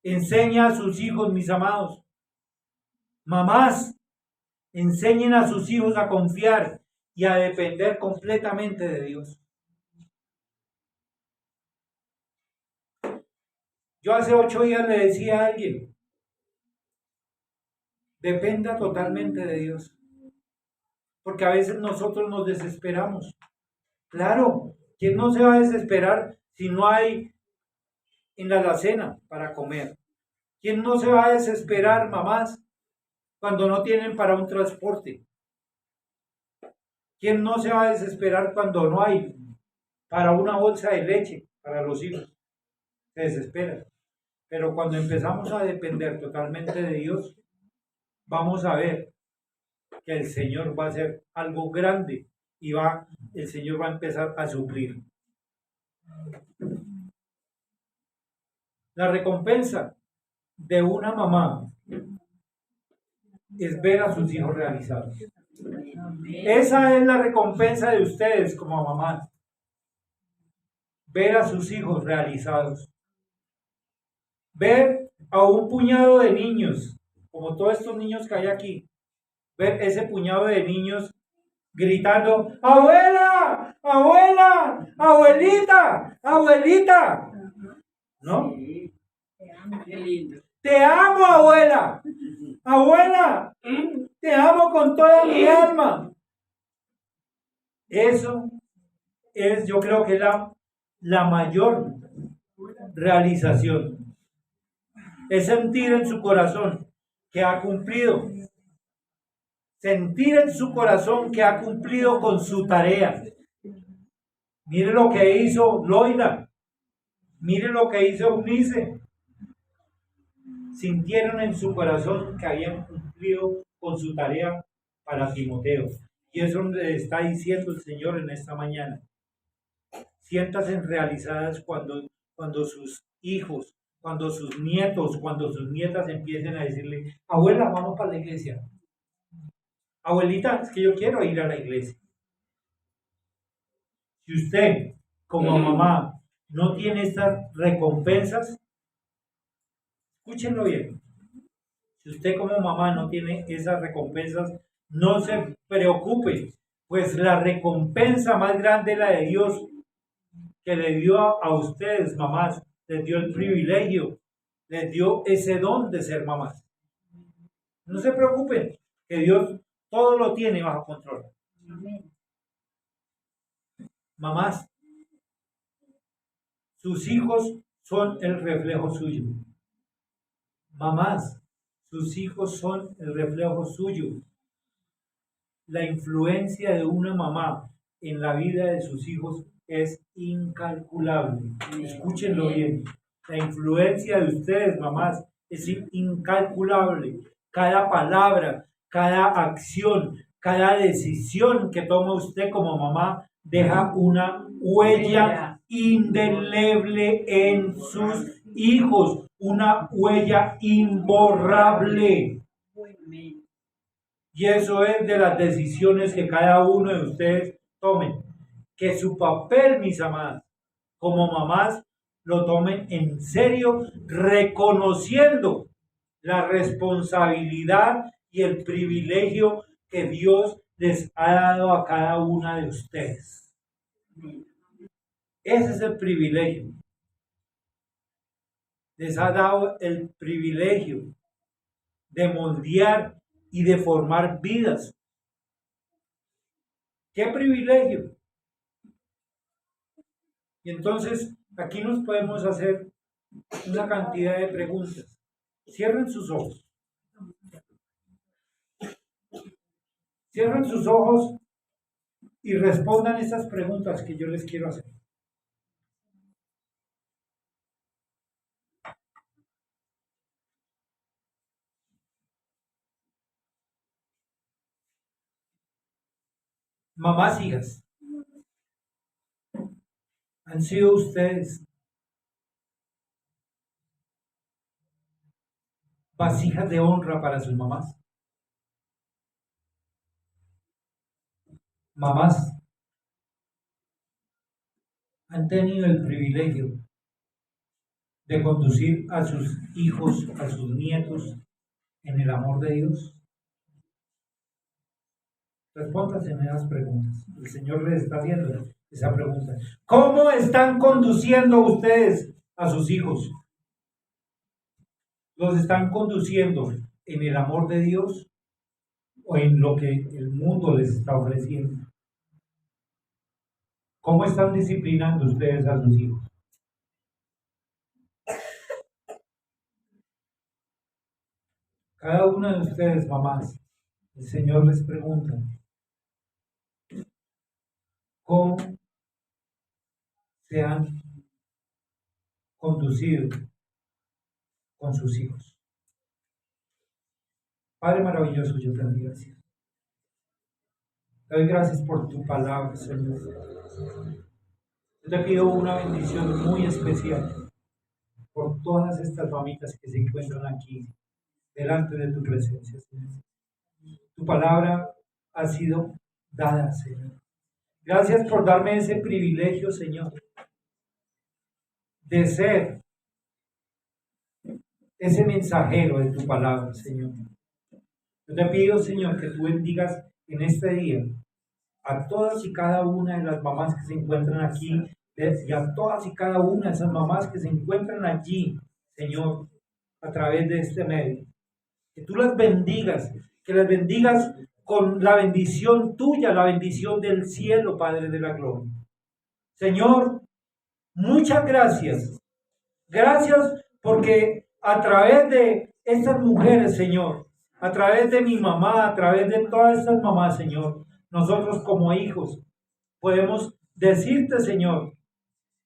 Enseña a sus hijos, mis amados. Mamás, enseñen a sus hijos a confiar y a depender completamente de Dios. Yo hace 8 días le decía a alguien, dependa totalmente de Dios. Porque a veces nosotros nos desesperamos. Claro, ¿quién no se va a desesperar si no hay en la alacena para comer? ¿Quién no se va a desesperar, mamás, cuando no tienen para un transporte? ¿Quién no se va a desesperar cuando no hay para una bolsa de leche para los hijos? Se desespera. Pero cuando empezamos a depender totalmente de Dios, vamos a ver que el Señor va a hacer algo grande y el Señor va a empezar a suplir. La recompensa de una mamá es ver a sus hijos realizados. Esa es la recompensa de ustedes como mamás. Ver a sus hijos realizados. Ver a un puñado de niños, como todos estos niños que hay aquí. Ver ese puñado de niños gritando, abuela, abuela, abuelita, abuelita. ¿No? Qué lindo. Te amo, abuela. Abuela, te amo con toda mi alma. Eso es, yo creo que la mayor realización. Es sentir en su corazón que ha cumplido. Sentir en su corazón que ha cumplido con su tarea. Mire lo que hizo Loida. Mire lo que hizo Eunice. Sintieron en su corazón que habían cumplido con su tarea para Timoteo. Y eso le está diciendo el Señor en esta mañana. Siéntanse realizadas cuando sus hijos, cuando sus nietos, cuando sus nietas empiecen a decirle, abuela, vamos para la iglesia. Abuelita, es que yo quiero ir a la iglesia. Si usted, como mamá, no tiene estas recompensas, Escúchenlo bien. Si usted como mamá no tiene esas recompensas, no se preocupe, pues la recompensa más grande es la de Dios, que le dio a ustedes, mamás, les dio el privilegio, les dio ese don de ser mamás. No se preocupen, que Dios todo lo tiene bajo control. Mamás, sus hijos son el reflejo suyo. Mamás, sus hijos son el reflejo suyo. La influencia de una mamá en la vida de sus hijos es incalculable. Escúchenlo bien. La influencia de ustedes, mamás, es incalculable. Cada palabra, cada acción, cada decisión que toma usted como mamá deja una huella indeleble en sus hijos, una huella imborrable. Y eso es de las decisiones que cada uno de ustedes tomen. Que su papel, mis amadas, como mamás, lo tomen en serio, reconociendo la responsabilidad y el privilegio que Dios les ha dado a cada una de ustedes. Ese es el privilegio. Les ha dado el privilegio de moldear y de formar vidas. ¡Qué privilegio! Y entonces aquí nos podemos hacer una cantidad de preguntas. Cierren sus ojos. Cierren sus ojos y respondan estas preguntas que yo les quiero hacer. Mamás, hijas, ¿han sido ustedes vasijas de honra para sus mamás? Mamás, ¿han tenido el privilegio de conducir a sus hijos, a sus nietos en el amor de Dios? Respóndanse en esas preguntas. El Señor les está haciendo esa pregunta. ¿Cómo están conduciendo ustedes a sus hijos? ¿Los están conduciendo en el amor de Dios o en lo que el mundo les está ofreciendo? ¿Cómo están disciplinando ustedes a sus hijos? Cada una de ustedes, mamás, el Señor les pregunta, ¿cómo se han conducido con sus hijos? Padre maravilloso, yo te doy gracias. Te doy gracias por tu palabra, Señor. Yo te pido una bendición muy especial por todas estas mamitas que se encuentran aquí delante de tu presencia, Señor. Tu palabra ha sido dada, Señor. Gracias por darme ese privilegio, Señor, de ser ese mensajero de tu palabra, Señor. Yo te pido, Señor, que tú bendigas en este día a todas y cada una de las mamás que se encuentran aquí y a todas y cada una de esas mamás que se encuentran allí, Señor, a través de este medio. Que tú las bendigas, que las bendigas con la bendición tuya, la bendición del cielo, Padre de la gloria. Señor, muchas gracias. Gracias porque a través de estas mujeres, Señor, a través de mi mamá, a través de todas estas mamás, Señor, nosotros como hijos podemos decirte, Señor,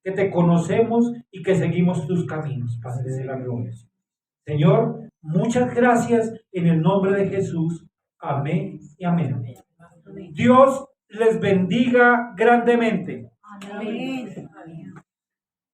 que te conocemos y que seguimos tus caminos, Padre de la gloria. Señor, muchas gracias en el nombre de Jesús. Amén y amén. Dios les bendiga grandemente. Amén.